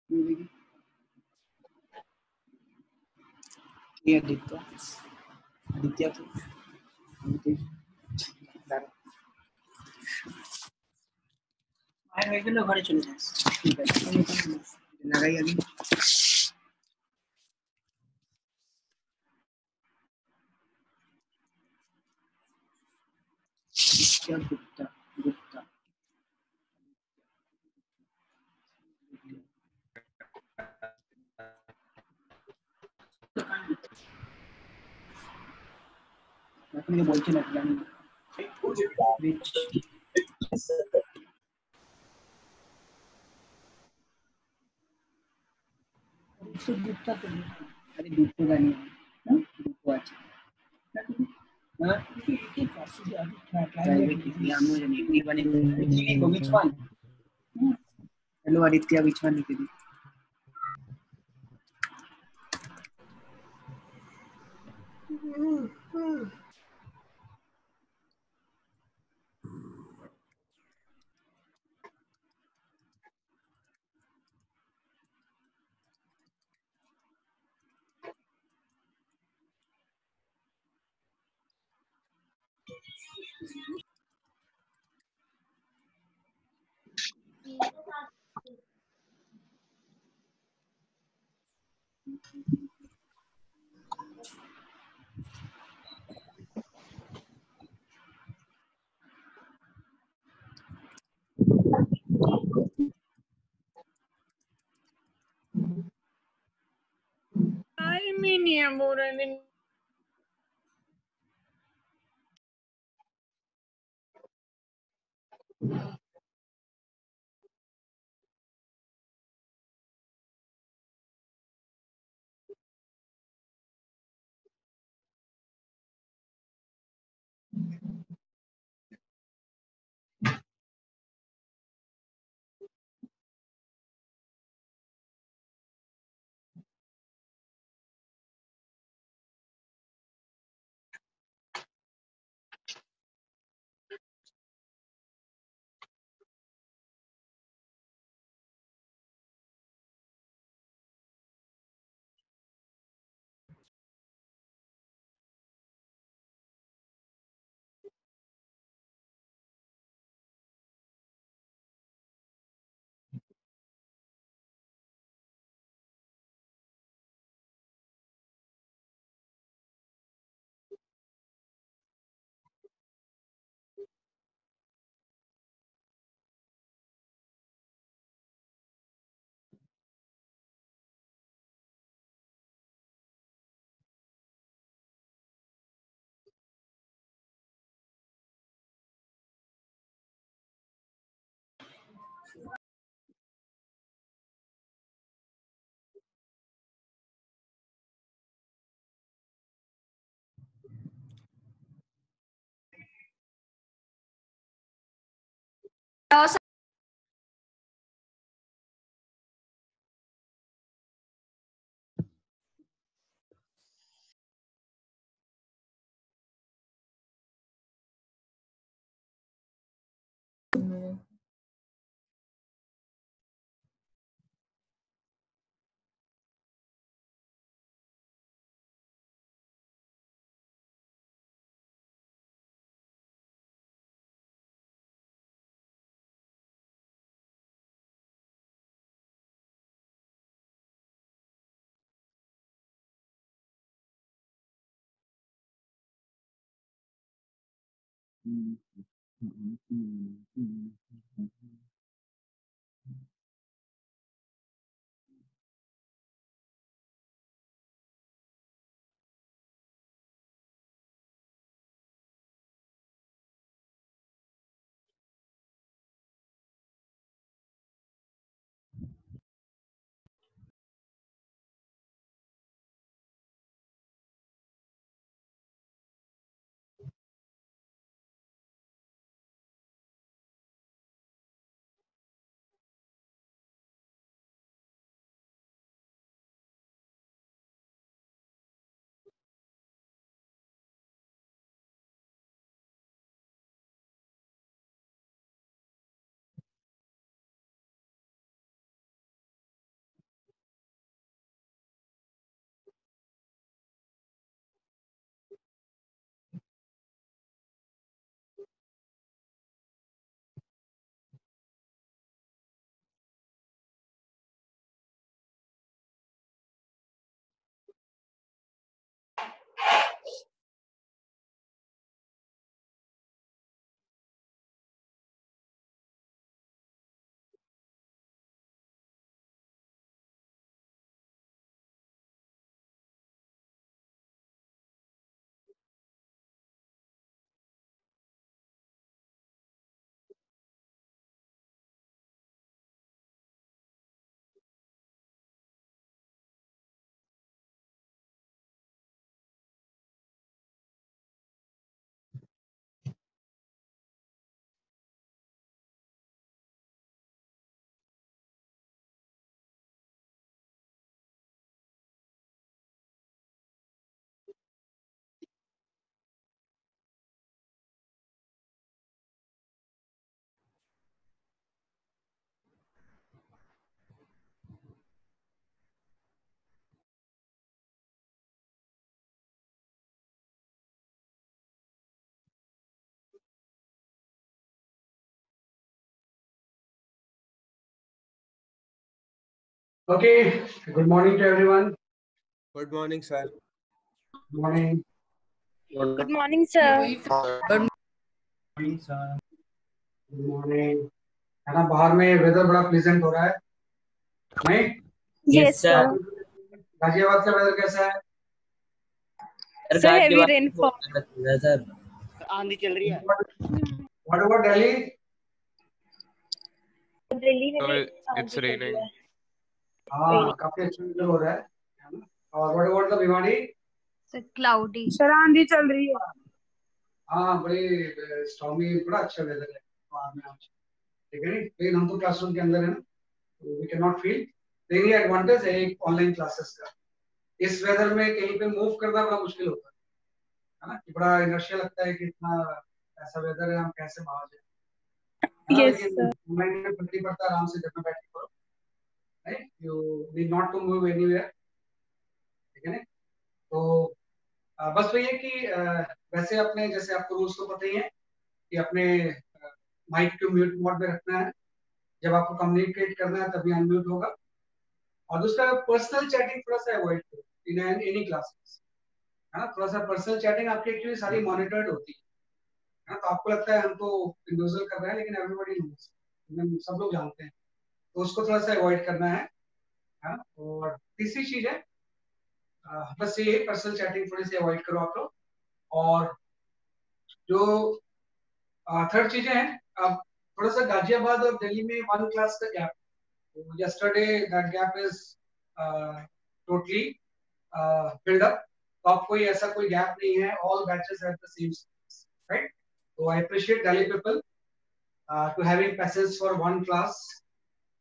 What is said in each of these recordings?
मिलेगी। ये आदित्य, आदित्य तो হয়ে গেলে ঘরে চলে যাস। ঠিক আছে, লাগাই আগে। गुप्ता गुप्ता আপনি বলছেন না জানি রিচ गुप्ता तो अरे गुप्ता জানি না গুপ্তা আছে হ্যাঁ কি কাছে আমি प्राइवेट लिखी हम लोग जानी एक बार चिनी को which one hello Aditya which one लिख दी Ay, mi amor, Okay, good morning to everyone. Good morning, sir. Good morning. Good morning, sir. Good morning, sir. Good morning. है ना, बाहर में वेदर बड़ा प्लेजेंट हो रहा है नहीं? Yes, sir. गाजियाबाद का वेदर कैसा है? Sir, heavy rainfall. सर आंधी चल रही है. What about Delhi? Delhi में No, भी it's raining. हाँ, काफी अच्छा वेदर हो रहा है ना? और what about the Bhiwadi? Sir, cloudy. Sir, आंधी चल रही है. हाँ, बड़ी स्टॉर्मी, बड़ा अच्छा वेदर है बाहर में आज. ठीक है नहीं? लेकिन हम तो क्लासरूम के अंदर है ना, तो we cannot feel. लेकिन ये एडवांटेज है एक ऑनलाइन क्लासेस का. इस वेदर में कहीं पे मूव करना बड़ा मुश्किल होता है ना, कि बड़ा इनर्शिया लगता है कि इतना ऐसा वेदर है, हम कैसे बाहर जाए. Yes, लेकिन sir. ऑनलाइन में फर्क नहीं पड़ता, आराम से घर में बैठ के करो. नहीं, you need not to move anywhere. ठीक है ना? तो बस वही है कि वैसे अपने, जैसे आपको रूल्स तो पता ही है कि अपने माइक को म्यूट मोड में रखना है. जब आपको कम्युनिकेट करना है तभी अनम्यूट होगा. और दूसरा, पर्सनल चैटिंग थोड़ा सा अवॉइड करो इन एनी क्लासेस. है ना, थोड़ा सा पर्सनल चैटिंग आपकी एक्चुअली सारी मॉनिटर्ड होती है ना. तो आपको लगता है हम तो इंडिविजुअल कर रहे हैं, लेकिन एवरीबॉडी नोस, हम सब लोग जानते हैं. तो उसको थोड़ा सा अवॉइड करना है. हाँ, और तीसरी चीज है बस ये पर्सनल चैटिंग थोड़ी सी अवॉइड करो आप लोग. और जो थर्ड चीजें हैं, अब थोड़ा सा गाजियाबाद और दिल्ली में 1 क्लास का gap. yesterday that gap is totally filled up. तो अब कोई ऐसा कोई गैप नहीं है, all batches have the same space, right? So I appreciate Delhi people to having passage for 1 class,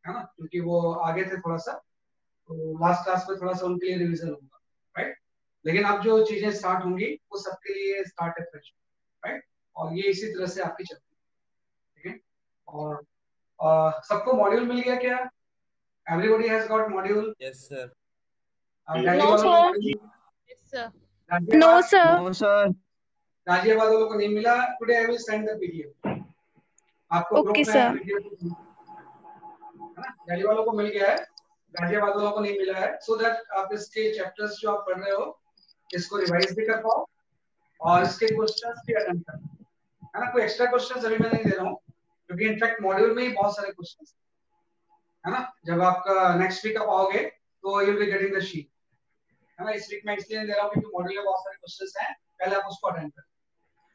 है ना, क्योंकि वो आगे थे थोड़ा सा, तो लास्ट क्लास में थोड़ा सा उनके लिए रिवीजन होगा, राइट. लेकिन अब जो चीजें स्टार्ट होंगी वो सबके लिए स्टार्ट है फ्रेश, राइट. और ये इसी तरह से आपकी चलती है. ठीक है. और सबको मॉड्यूल मिल गया क्या? Everybody has got module? Yes, sir. Delhi No, वालों को sir. Module? Yes, sir. No, Ghaziabad, sir. No sir. Ghaziabad वालों को नहीं मिला. Today I will send the PDF. आपको ग्रुप Okay, में sir. पीडीएफ, है ना. दिल्ली वालों को मिल गया है, गाजियाबाद वालों को नहीं मिला है. सो दैट आप इसके चैप्टर्स जो आप पढ़ रहे हो इसको रिवाइज भी कर पाओ और इसके क्वेश्चंस भी अटेम्प्ट कर, है ना. कोई एक्स्ट्रा क्वेश्चंस अभी मैं नहीं दे रहा हूँ, क्योंकि इनफैक्ट मॉड्यूल में ही बहुत सारे क्वेश्चंस, है ना. जब आपका नेक्स्ट वीक आप आओगे तो you will be getting the sheet, है ना. इस वीक में इसलिए दे रहा हूँ क्योंकि मॉड्यूल में बहुत सारे क्वेश्चंस हैं, पहले आप उसको अटेम्प्ट करें,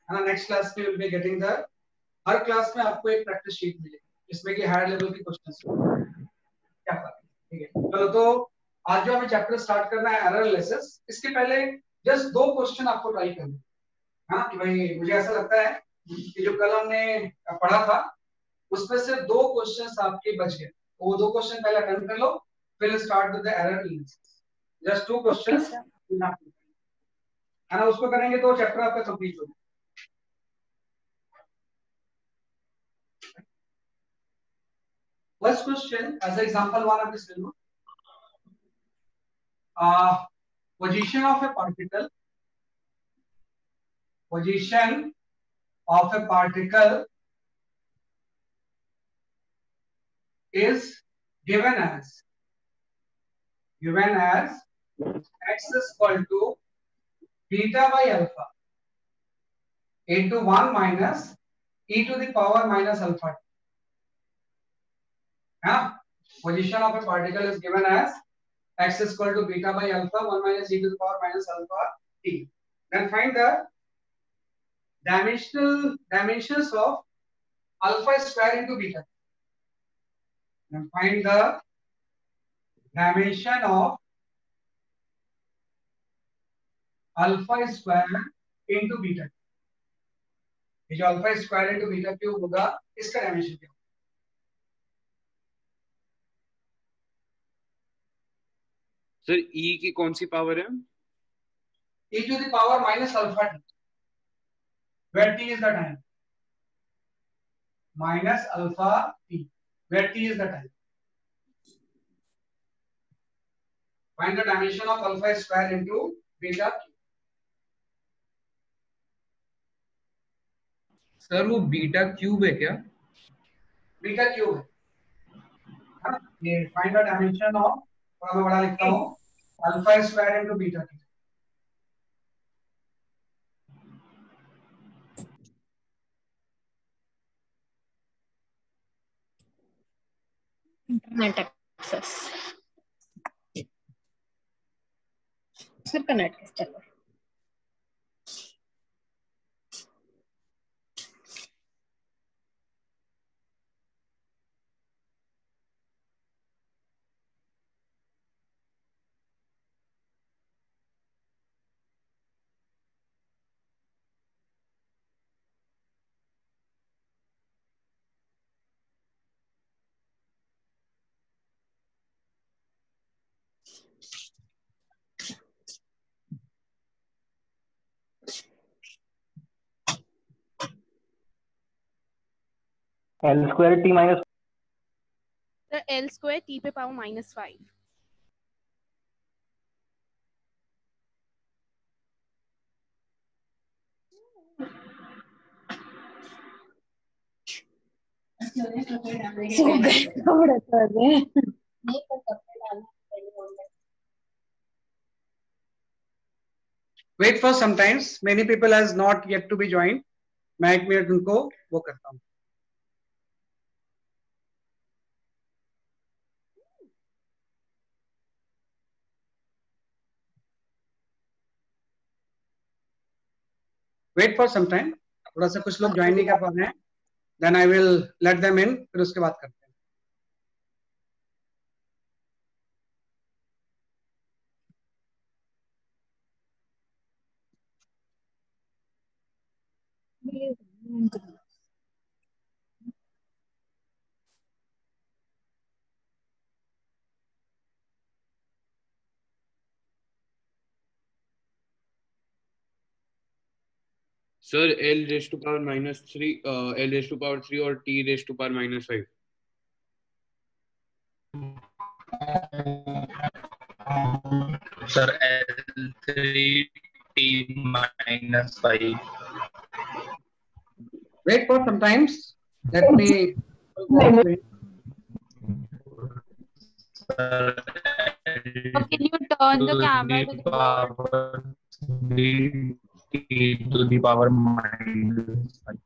है ना. नेक्स्ट क्लास में you will be getting the, her class में आपको एक प्रैक्टिस शीट मिलेगी जिसमें कि हायर लेवल के क्वेश्चंस क्या पता. ठीक है, चलो. तो आज जो हमें चैप्टर स्टार्ट करना है एरर एनालिसिस, इसके पहले जस्ट 2 क्वेश्चन आपको ट्राई करना है. हाँ, कि भाई मुझे ऐसा लगता है कि जो कल हमने पढ़ा था उसमें से 2 क्वेश्चंस आपके बच गए, तो वो 2 क्वेश्चन पहले अटेम्प्ट कर लो, फिर start with the error analysis. Just 2 Okay, questions, sir. है ना. उसको करेंगे तो चैप्टर आपका कंप्लीट होगा. फर्स्ट क्वेश्चन एज एग्जांपल 1 आप इसमें लो. Position of a particle, position of a particle is given as x is equal to beta by alpha into 1 minus e to the power minus alpha. Yeah? Position of a particle is given as x is equal to beta by alpha 1 minus e to the power minus alpha t. Then find the dimensions of alpha square into beta. Then find the dimension of alpha square into beta. ये जो alpha square into beta cube होगा, इसका dimension क्या होगा? Sir E की कौन सी power है? e to the power minus alpha t, where t is the time, minus alpha t, where t is the time. Find the dimension of alpha square into beta cube. Sir वो beta cube है क्या? Beta cube है ना. ये find the dimension of थोड़ा मैं बड़ा लिखता हूँ, alpha square into beta T. Internet access सिर्फ नेट चलो। L square T minus L square T पे power -5। Wait for some times. Many people has not yet to be joined. मैं 1 minute उनको वो करता हूँ. Wait for some time. थोड़ा सा कुछ लोग ज्वाइन नहीं कर पा रहे हैं. Then I will let them in. फिर उसके बाद करते हैं. Sir L raised to power -3, L raised to power 3 और T raised to power -5. Sir, L3T-5. Wait for some times. Let me. Sir, Can you turn the camera to the power 3T to the power -5.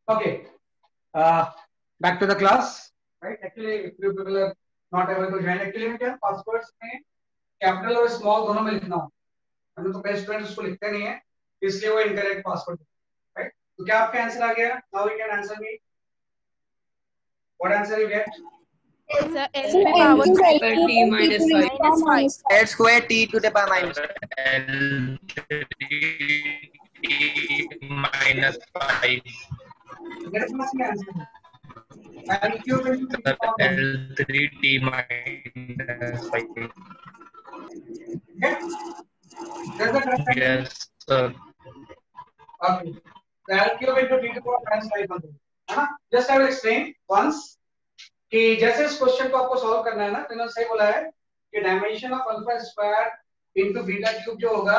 Okay. back to the class, right? Actually if you people are not able to join, actually क्या passwords में capital और small दोनों में लिखना हो, हम तो best friend उसको लिखते नहीं है, इसलिए वो इनकरेक्ट पासवर्ड, राइट? तो क्या आपका आंसर आ गया? Now you can answer me, what answer you gate? Sir, L to the power T minus 5. L square T to the power minus minus 5. मेरे पास ये आंसर है, L cube into T power minus L3T minus 5. yes, that's the correct answer. Yes, sir. Okay, the L cube into T to the power minus 5 है ना? Just I will explain once कि जैसे इस question को आपको solve करना है ना, तो इन्होंने सही बोला है कि dimension of alpha square into beta cube जो होगा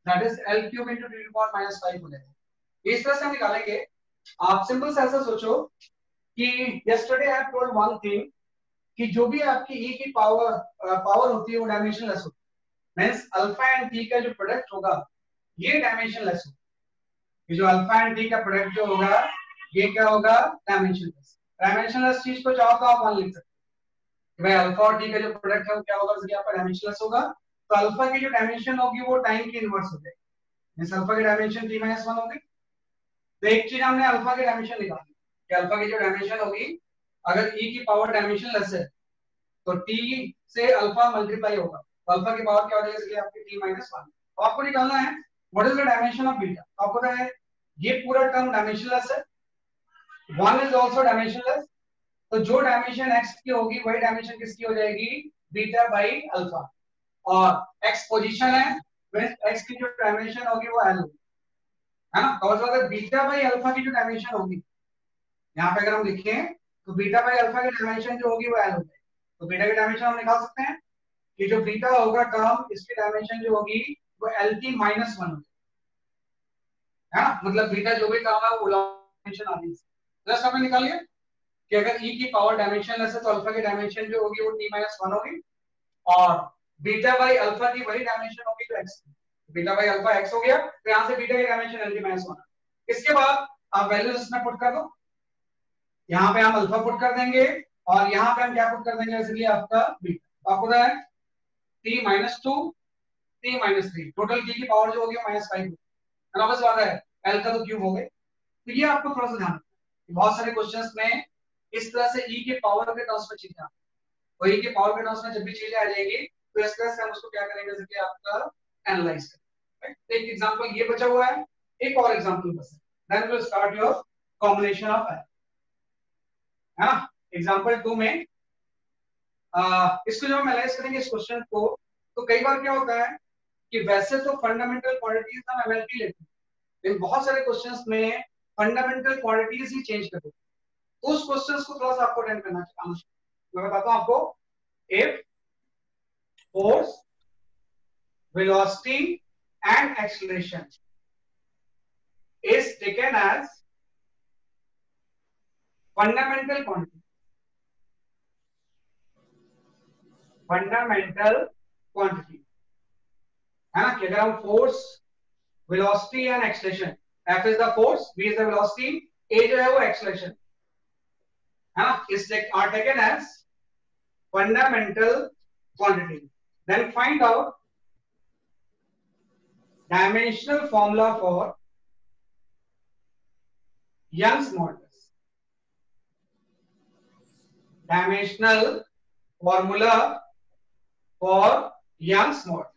that is L cube into T to power minus 5 हो जाएगा। इस तरह से हम निकालेंगे। आप सिंपल से ऐसा सोचो कि yesterday I have told one thing कि जो भी आपकी e की पावर होती है वो डायमेंशनलेस होती है, मींस अल्फा एंड t का जो प्रोडक्ट होगा ये डायमेंशनलेस होगा। ये जो अल्फा एंड t का प्रोडक्ट जो होगा ये क्या होगा? डायमेंशनलेस। डायमेंशनलेस चीज को चाहो तो आप मान लिख सकते हैं कि भाई अल्फा और टी का जो प्रोडक्ट है वो क्या होगा? जैसे आपका डायमेंशनलेस होगा तो अल्फा की जो डायमेंशन होगी वो टाइम की इनवर्स हो जाएगी, मींस अल्फा की डायमेंशन t - 1 होगी। तो एक चीज हमने अल्फा की डायमेंशन निकाली कि अल्फा की जो डायमेंशन होगी अगर e की पावर डायमेंशनलेस है तो t से अल्फा मल्टीप्लाई होगा तो अल्फा की पावर क्या हो जाएगी? इसलिए आपकी t - 1। तो आपको निकालना है what is the dimension of beta. आपको पता है ये पूरा टर्म डायमेंशनलेस है, 1 is also dimensionless, तो जो डायमेंशन x की होगी वही डायमेंशन किसकी हो जाएगी? Beta by alpha. और x पोजीशन है, x की जो डायमेंशन होगी वो l होगी, है ना? तो अगर बीटा बाई अल्फा की जो डायमेंशन होगी यहाँ पे अगर हम लिखें तो बीटा बाई अल्फा की डायमेंशन जो होगी वो l होगी। तो बीटा की डायमेंशन हम निकाल सकते हैं कि जो बीटा होगा टर्म इसकी डायमेंशन जो होगी वो LT - 1 होगी, है ना? मतलब बीटा जो भी टर्म है वो डायमेंशन आ रही है। जस्ट आपने निकालिए कि अगर e की पावर डायमेंशनलेस है तो अल्फा की डायमेंशन जो होगी वो t - 1 होगी और बीटा बाई अल्फा की वही डायमेंशन होगी जो x। Beta by alpha x हो गया तो यहां से बीटा की डायमेंशन L - 1। इसके बाद आप वैल्यूज इसमें पुट कर दो, यहां पे हम अल्फा पुट कर देंगे और यहां पे हम क्या पुट कर देंगे? इसलिए आपका बीटा आपको पता है t - 2 t - 3 टोटल t की पावर जो होगी वो -5 है ना? बस बात है L का तो क्यूब हो गए। तो ये आपको थोड़ा सा ध्यान, बहुत सारे क्वेश्चंस में इस तरह से e के पावर के टर्म्स में चीजें और e के पावर के टर्म्स में जब भी चीजें आ जाएगी तो इस तरह से हम उसको क्या करेंगे? जैसे कि आपका एनालाइज करेंगे। राइट? एक एग्जांपल ये बचा हुआ है, एक और एग्जांपल बस है, then we will start your combination of है ना? एग्जांपल 2 में इसको जब हम एनालाइज करेंगे इस क्वेश्चन को तो कई बार क्या होता है कि वैसे तो फंडामेंटल क्वांटिटीज हम एमएलटी लेते हैं लेकिन बहुत सारे क्वेश्चंस में फंडामेंटल क्वांटिटीज ही चेंज कर देते हैं। उस क्वेश्चंस को थोड़ा सा आपको अटेंड करना चाहिए। मैं बताता हूं आपको, if force velocity and acceleration is taken as fundamental quantity, fundamental quantity है ना? कि अगर हम force velocity and acceleration, F is the force, V is the velocity, A जो है वो acceleration, है ना? इस are taken as fundamental quantity. Then find out dimensional formula for Young's modulus. Dimensional formula for Young's modulus.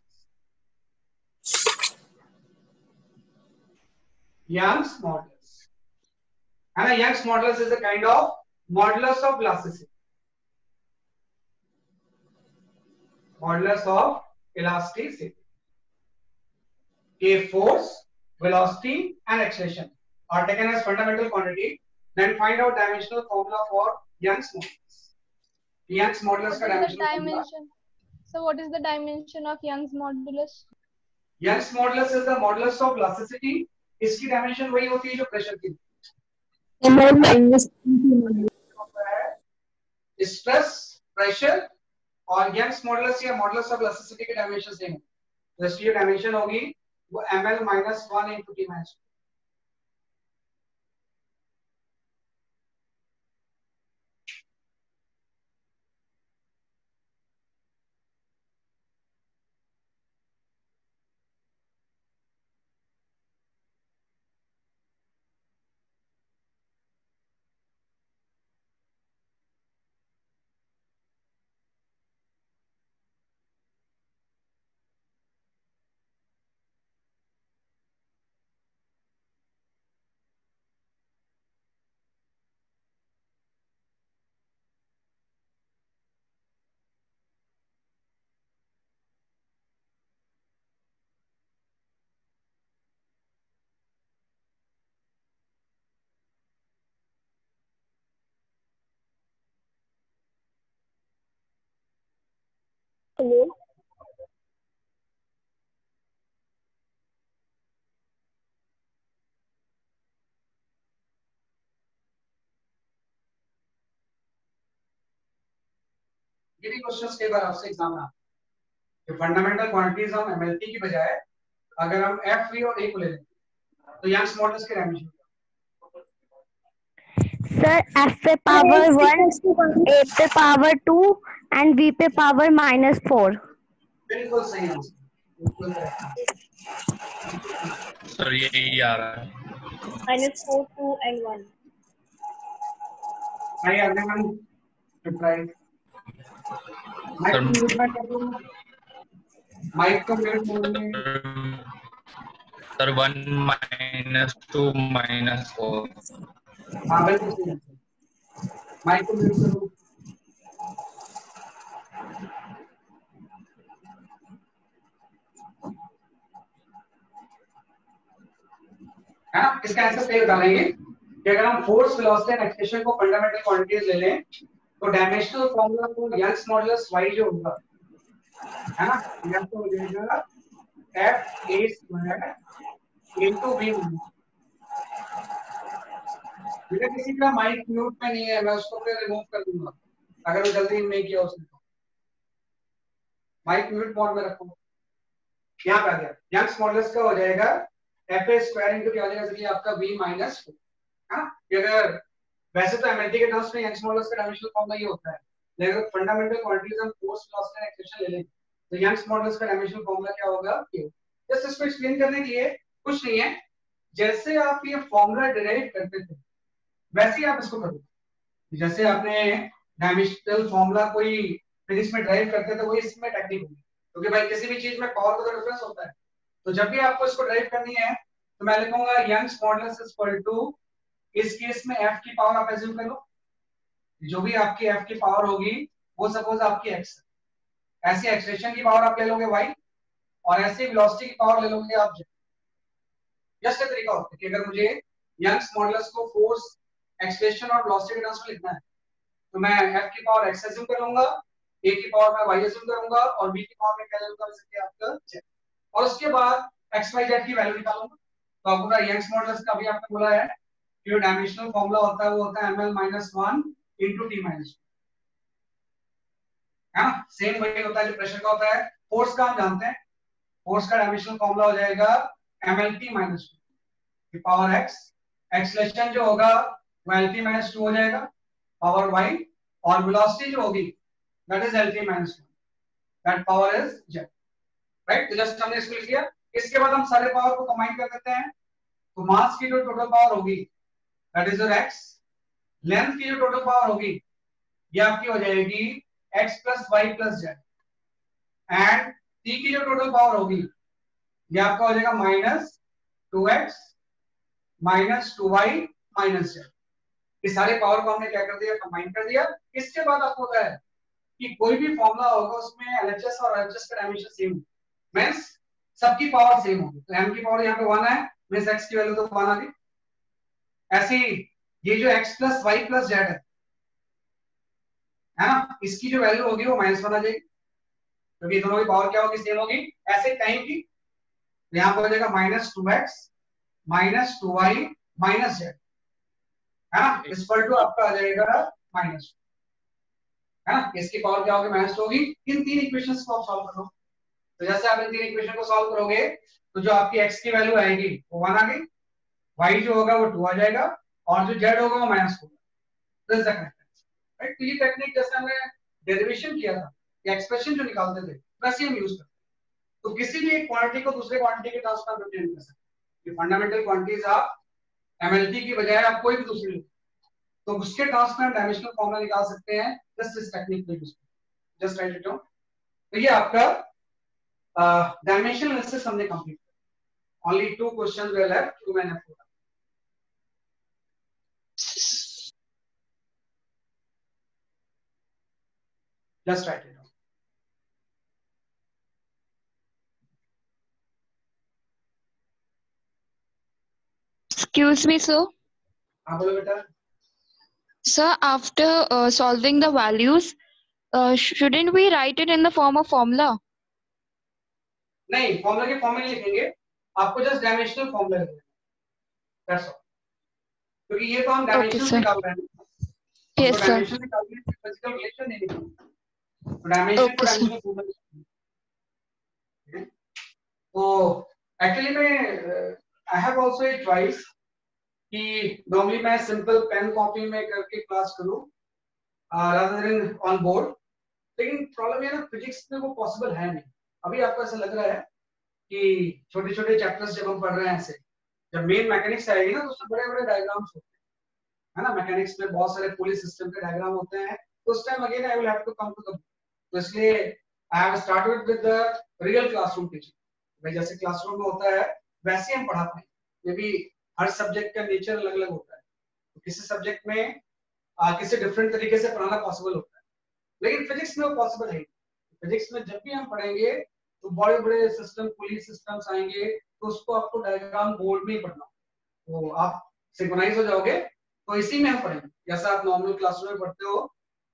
Young's modulus. And Young's modulus is a kind of modulus of elasticity. Modulus of elasticity. A force, velocity, and acceleration are taken as fundamental quantity. Then find out dimensional formula for Young's modulus. Young's modulus का dimensional formula. So what is the dimension of Young's modulus? Young's modulus is the modulus of elasticity. इसकी dimension वही होती है जो pressure की, stress, pressure और Young's modulus या modulus of elasticity की डायमेंशन सेम है। तो इसकी डायमेंशन होगी वो ml - 1 × t - 2। Hello. ये भी क्वेश्चंस कई बार आपसे एग्जाम में आते हैं। फंडामेंटल क्वांटिटीज हम एमएलटी की बजाय अगर हम एफ वी और ए को ले लें तो यंग्स मॉडल्स के डायमेंशन सर एफ पे पावर 1, ए पे पावर 2 एंड बी पे पावर -4। बिल्कुल सही आंसर, बिल्कुल करेक्ट। सर यही आ रहा है। -4, 2 and 1. Hi everyone, right? Sir, mic को म्यूट मोड में। सर 1 -2 -4। हाँ बिल्कुल सही आंसर। माइक को म्यूट करो। है ना? इसका आंसर सही डालेंगे कि अगर हम फोर्स, वेलोसिटी एंड एक्सेलरेशन को फंडामेंटल क्वांटिटीज ले लें तो डायमेंशनल फार्मूला को यंग्स मॉडुलस y जो होगा, है ना, यह तो हो जाएगा f a square into v। बेटा किसी का माइक म्यूट में नहीं है, मैं उसको फिर रिमूव कर दूंगा अगर वो जल्दी नहीं किया उसने तो। माइक म्यूट मोड में रखो। यहाँ पे आ गया यंग्स मॉडुलस का हो जाएगा f a स्क्वायर इनटू क्या हो जाएगा, ये आपका v माइनस 4, है ना। अगर वैसे तो एमएलटी के टर्म्स में यंग्स मॉडुलस का डायमेंशनल फॉर्मूला ये होता है, लेकिन फंडामेंटल क्वांटिटीज हम फोर्स, वेलोसिटी एंड एक्सेलरेशन ले लें तो यंग्स मॉडुलस का डायमेंशनल फॉर्मूला क्या होगा, q। जस्ट इसको एक्सप्लेन करने के लिए कुछ नहीं है, जैसे आप ये फॉर्मूला डिराइव करते थे वैसे ही आप इसको करो। जैसे आपने डायमेंशनल फॉर्मूला कोई फिजिक्स में डिराइव करते थे वही इसमें टेक्निक होगी, क्योंकि भाई किसी भी चीज में पावर का डिफरेंस होता है। तो जब भी आपको इसको डिराइव करनी है तो मैं लिखूंगा Young's modulus is equal to, इस केस में f की पावर आप एज्यूम करो, जो भी आपकी f की पावर होगी वो सपोज आपकी x है, ऐसे एक्सेलरेशन की पावर आप ले लोगे y और ऐसे वेलोसिटी की पावर ले लोगे आप z। जस्ट एक तरीका होता है कि अगर मुझे यंग्स मॉडुलस को फोर्स, एक्सेलरेशन और वेलोसिटी के टर्म्स में लिखना है तो मैं f की पावर x एज्यूम करूंगा, a की पावर मैं y एज्यूम करूंगा और b की पावर मैं क्या एज्यूम करूंगा, आपका z, और उसके बाद x y z की वैल्यू निकालूंगा। तो आपका यंग्स मॉडुलस का भी आपने बोला है जो डायमेंशनल फॉर्मूला होता है वो होता है ml-1 into t-2, है ना। सेम वही होता है जो प्रेशर का होता है। फोर्स का हम जानते हैं, फोर्स का डायमेंशनल फॉर्मूला हो जाएगा mlt-2 की पावर x, एक्सेलरेशन जो होगा वो lt-2 हो जाएगा पावर y, और वेलोसिटी जो होगी that is lt-1, that power is z, right. तो जस्ट हमने इसको लिख लिया। इसके बाद हम सारे पावर को कंबाइन कर देते हैं तो मास की जो टोटल पावर होगी that is your x, length की जो टोटल पावर होगी ये आपकी हो जाएगी x plus Y plus Z, and t की जो टोटल पावर होगी ये आपका हो जाएगा -2x minus 2y minus Z. इस सारे पावर को हमने क्या कर दिया, कंबाइन कर दिया। इसके बाद आपको होता है कि कोई भी फॉर्मूला होगा उसमें LHS और RHS का डायमेंशन सेम मींस सबकी पावर सेम होगी। तो m की पावर यहाँ पे 1 है मींस x की वैल्यू तो 1 आ गई। ऐसे ही ये जो x plus Y plus Z है ना, इसकी जो वैल्यू होगी वो -1 आ जाएगी क्योंकि दोनों की पावर क्या होगी, सेम होगी। ऐसे टाइम की यहाँ पर हो जाएगा -2x minus 2y minus Z, है ना, इस पर टू आपका आ जाएगा माइनस, है ना। इसकी पावर क्या होगी, -2 होगी। इन तीन इक्वेशंस को आप सॉल्व करो। तो जैसे आप इन तीन इक्वेशन को सॉल्व करोगे तो जो आपकी x की वैल्यू आएगी वो 1 आ गई, y जो होगा वो 2 आ जाएगा और जो z होगा वो -2 होगा। This is the correct answer, right. तो ये टेक्निक जैसे हमने डेरिवेशन किया था या एक्सप्रेशन जो निकालते थे वैसे हम यूज करते हैं। तो किसी भी एक क्वांटिटी को दूसरे क्वांटिटी के टर्म्स में रिप्रेजेंट कर सकते हैं। ये फंडामेंटल क्वांटिटीज आप एमएलटी की बजाय आप कोई भी दूसरी लो तो उसके टर्म्स में हम डायमेंशनल फॉर्मूला निकाल सकते हैं जस्ट इस टेक्निक को यूज करके। Just right it down. तो ये आपका डायमेंशनल एनालिसिस हमने कंप्लीट किया। ओनली 2 क्वेश्चंस वर लेफ्ट, 2 मैंने पूरा। Just right it down. Excuse me, sir. हाँ बोलो बेटा। Sir, after solving the values, Shouldn't we write it in the form of formula? नहीं, फॉर्मूला के फॉर्म में नहीं लिखेंगे, आपको जस्ट डायमेंशनल फॉर्मूला लिखना है, दैट्स ऑल, क्योंकि ये तो हम डायमेंशन निकाल रहे हैं, Yes, sir. डायमेंशन निकाल रहे हैं, फिजिकल रिलेशन नहीं निकाल, तो डायमेंशन को डायमेंशनल फॉर्मूला। तो एक्चुअली में I have also a choice कि नॉर्मली मैं सिंपल पेन कॉपी में करके क्लास करूं रादर देन ऑन बोर्ड, लेकिन प्रॉब्लम ये ना फिजिक्स में वो पॉसिबल है नहीं। अभी आपको ऐसा लग रहा है कि छोटे छोटे चैप्टर्स जब हम पढ़ रहे हैं, ऐसे जब मेन मैकेनिक्स आएगी ना तो उसमें बड़े बड़े डायग्राम्स होते हैं, है ना, मैकेनिक्स में बहुत सारे पुली सिस्टम के डायग्राम होते हैं, तो उस time again I will have to come to the, तो इसलिए I have started with the real classroom teaching. भाई जैसे क्लासरूम में होता है वैसे हम पढ़ाते हैं, ये भी हर सब्जेक्ट का नेचर अलग अलग होता है, तो किसी सब्जेक्ट में किसी डिफरेंट तरीके से पढ़ाना पॉसिबल होता है, लेकिन फिजिक्स में वो पॉसिबल है। फिजिक्स में जब भी हम पढ़ेंगे तो बड़े बड़े सिस्टम, पुलिस सिस्टम्स आएंगे, तो उसको आपको डायग्राम बोर्ड में ही पढ़ना, तो आप सिंक्रोनाइज हो जाओगे। तो इसी में हम पढ़ेंगे, जैसा आप नॉर्मल क्लासरूम में पढ़ते हो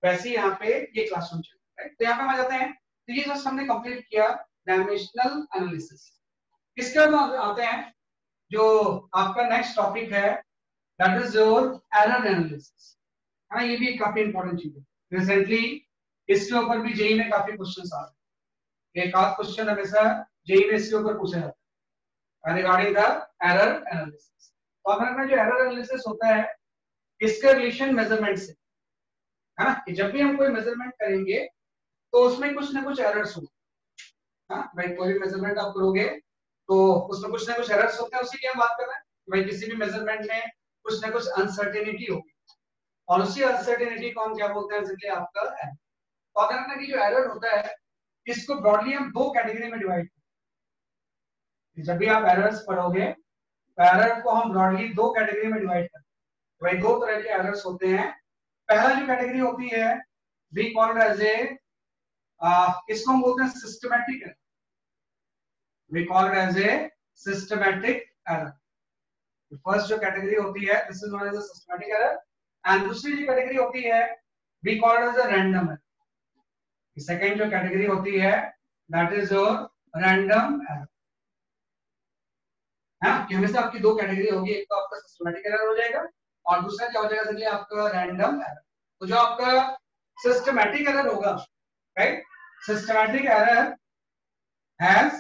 वैसे ही यहाँ पे ये क्लासरूम चलेगा, राइट। तो यहाँ पे हम आ जाते हैं, तो ये जस्ट हमने कंप्लीट किया डायमेंशनल एनालिसिस। इसके बाद आते हैं जो आपका नेक्स्ट टॉपिक है, that is your error analysis, है ना। ये भी काफी इंपॉर्टेंट चीज है, रिसेंटली इसके ऊपर भी जेईई में काफी क्वेश्चंस आ रहे हैं, एक आध क्वेश्चन हमेशा जेईई में इसके ऊपर पूछा जाता है रिगार्डिंग द एरर एनालिसिस। तो अपना जो एरर एनालिसिस होता है इसका रिलेशन मेजरमेंट से, है ना, कि जब भी हम कोई मेजरमेंट करेंगे तो उसमें कुछ ना कुछ एरर्स होंगे, हाँ भाई, कोई भी मेजरमेंट आप करोगे तो उसमें कुछ ना कुछ एरर्स होते हैं, उसी की हम बात कर रहे हैं। भाई किसी भी मेजरमेंट में कुछ ना कुछ अनसर्टेनिटी होगी, और उसी अनसर्टेनिटी को हम क्या बोलते हैं, इसलिए आपका एरर। तो अगर कि जो एरर होता है इसको ब्रॉडली हम दो कैटेगरी में डिवाइड करते हैं। जब भी आप एरर्स पढ़ोगे तो एरर को हम ब्रॉडली दो कैटेगरी में डिवाइड करते हैं। तो भाई दो तरह के एरर्स होते हैं। पहला जो कैटेगरी होती है वी कॉल्ड एज ए, इसको हम बोलते हैं systematic error, we called as a systematic error. First जो कैटेगरी होती है this is known as a systematic error, and दूसरी जो कैटेगरी होती है we called as a random error. Second जो कैटेगरी होती है that is your random error, है कि हमेशा आपकी दो कैटेगरी होगी, एक तो आपका सिस्टमैटिक एरर हो जाएगा और दूसरा क्या हो जाएगा, इसलिए आपका रैंडम एरर। तो जो आपका सिस्टमैटिक एरर होगा, right, systematic error has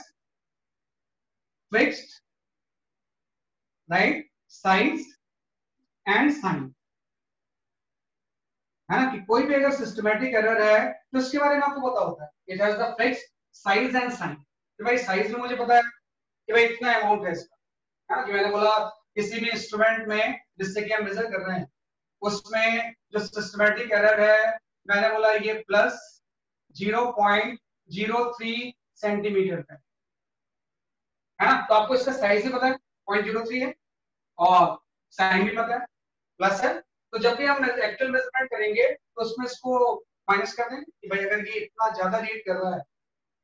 fixed, right, size and sign, है ना, कि कोई भी अगर सिस्टमैटिक एरर है तो इसके बारे में आपको पता होता है, it has the fixed size and sign. तो भाई साइज में मुझे पता है कि भाई इतना अमाउंट है इसका, है ना, कि मैंने बोला किसी भी इंस्ट्रूमेंट में जिससे कि हम मेजर कर रहे हैं उसमें जो सिस्टमैटिक एरर है मैंने बोला ये प्लस 0.03 सेंटीमीटर का, है ना। तो आपको इसका साइज भी पता है 0.03 है और साइन भी पता है प्लस है। तो जब भी हम एक्चुअल मेजरमेंट करेंगे तो उसमें इसको माइनस कर दें कि भाई अगर ये इतना ज्यादा रीड कर रहा है,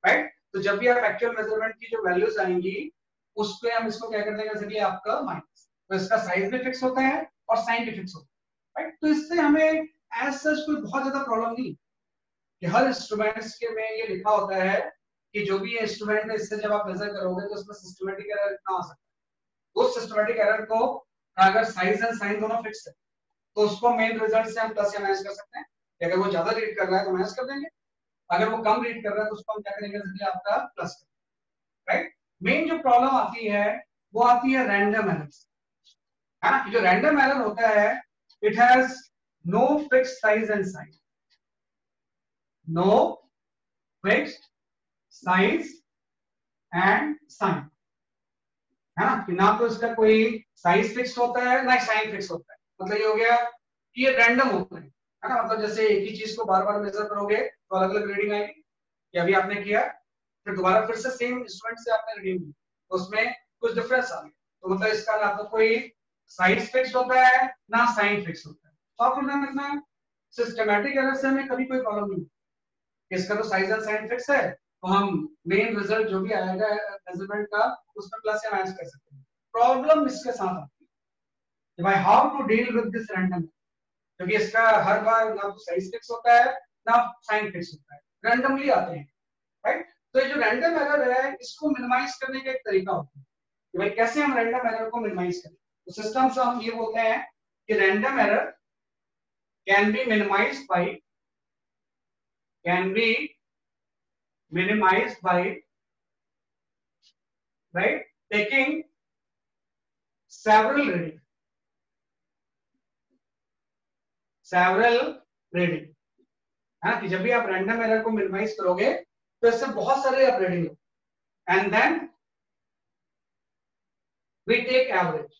राइट, तो जब भी आप एक्चुअल मेजरमेंट की जो वैल्यूज आएंगी उस पे हम इसको क्या कर देंगे, जैसे आपका माइनस। तो इसका साइज भी फिक्स होता है और साइन भी फिक्स होता है, राइट। तो इससे हमें एज सच कोई बहुत ज्यादा प्रॉब्लम नहीं कि हर इंस्ट्रूमेंट्स के में ये लिखा होता है कि जो भी इंस्ट्रूमेंट है इससे जब आप मेजर करोगे तो उसमें सिस्टमैटिक एरर इतना आ सकता है। उस सिस्टमैटिक एरर को अगर साइज एंड साइन दोनों फिक्स है तो उसको मेन रिजल्ट से हम प्लस या माइनस कर सकते हैं। अगर वो ज्यादा रीड कर रहा है तो माइनस कर देंगे, अगर वो कम रीड कर रहा है तो उसको हम क्या करेंगे, इसलिए आपका प्लस कर, राइट। मेन जो प्रॉब्लम आती है वो आती है रैंडम एरर्स, है ना, कि जो रैंडम एरर होता है it has no fixed size and sign, no fixed size and sign, है ना, कि ना तो इसका कोई साइज फिक्स होता है ना साइन फिक्स होता है। मतलब ये हो गया कि ये रैंडम होता है ना, मतलब जैसे एक ही चीज को बार बार मेजर करोगे तो अलग अलग रीडिंग आएगी, कि अभी आपने किया फिर दोबारा फिर से सेम इंस्ट्रूमेंट से आपने रीडिंग दी तो उसमें कुछ डिफरेंस आ गया। तो मतलब इसका ना तो कोई साइज फिक्स होता है ना साइन फिक्स होता है। तो आप ध्यान रखना सिस्टमैटिक एरर से हमें कभी कोई प्रॉब्लम नहीं, इसका तो साइज एंड साइन फिक्स है तो हम मेन रिजल्ट जो भी आएगा मेजरमेंट का उसमें प्लस या माइनस कर सकते हैं। प्रॉब्लम इसके साथ आती है भाई how to deal with this random, क्योंकि इसका हर बार ना तो साइज फिक्स होता है तब साइन फिक्स होता है, रैंडमली आते हैं, राइट। तो ये जो रैंडम एरर है इसको मिनिमाइज करने का एक तरीका होता है कि भाई कैसे हम रैंडम एरर को मिनिमाइज करें। तो सिस्टम से हम ये बोलते हैं कि random error can be minimised by right taking several reading है कि जब भी आप रैंडम एरर को मिनिमाइज करोगे तो इससे बहुत सारे आप रीडिंग लो and then we take average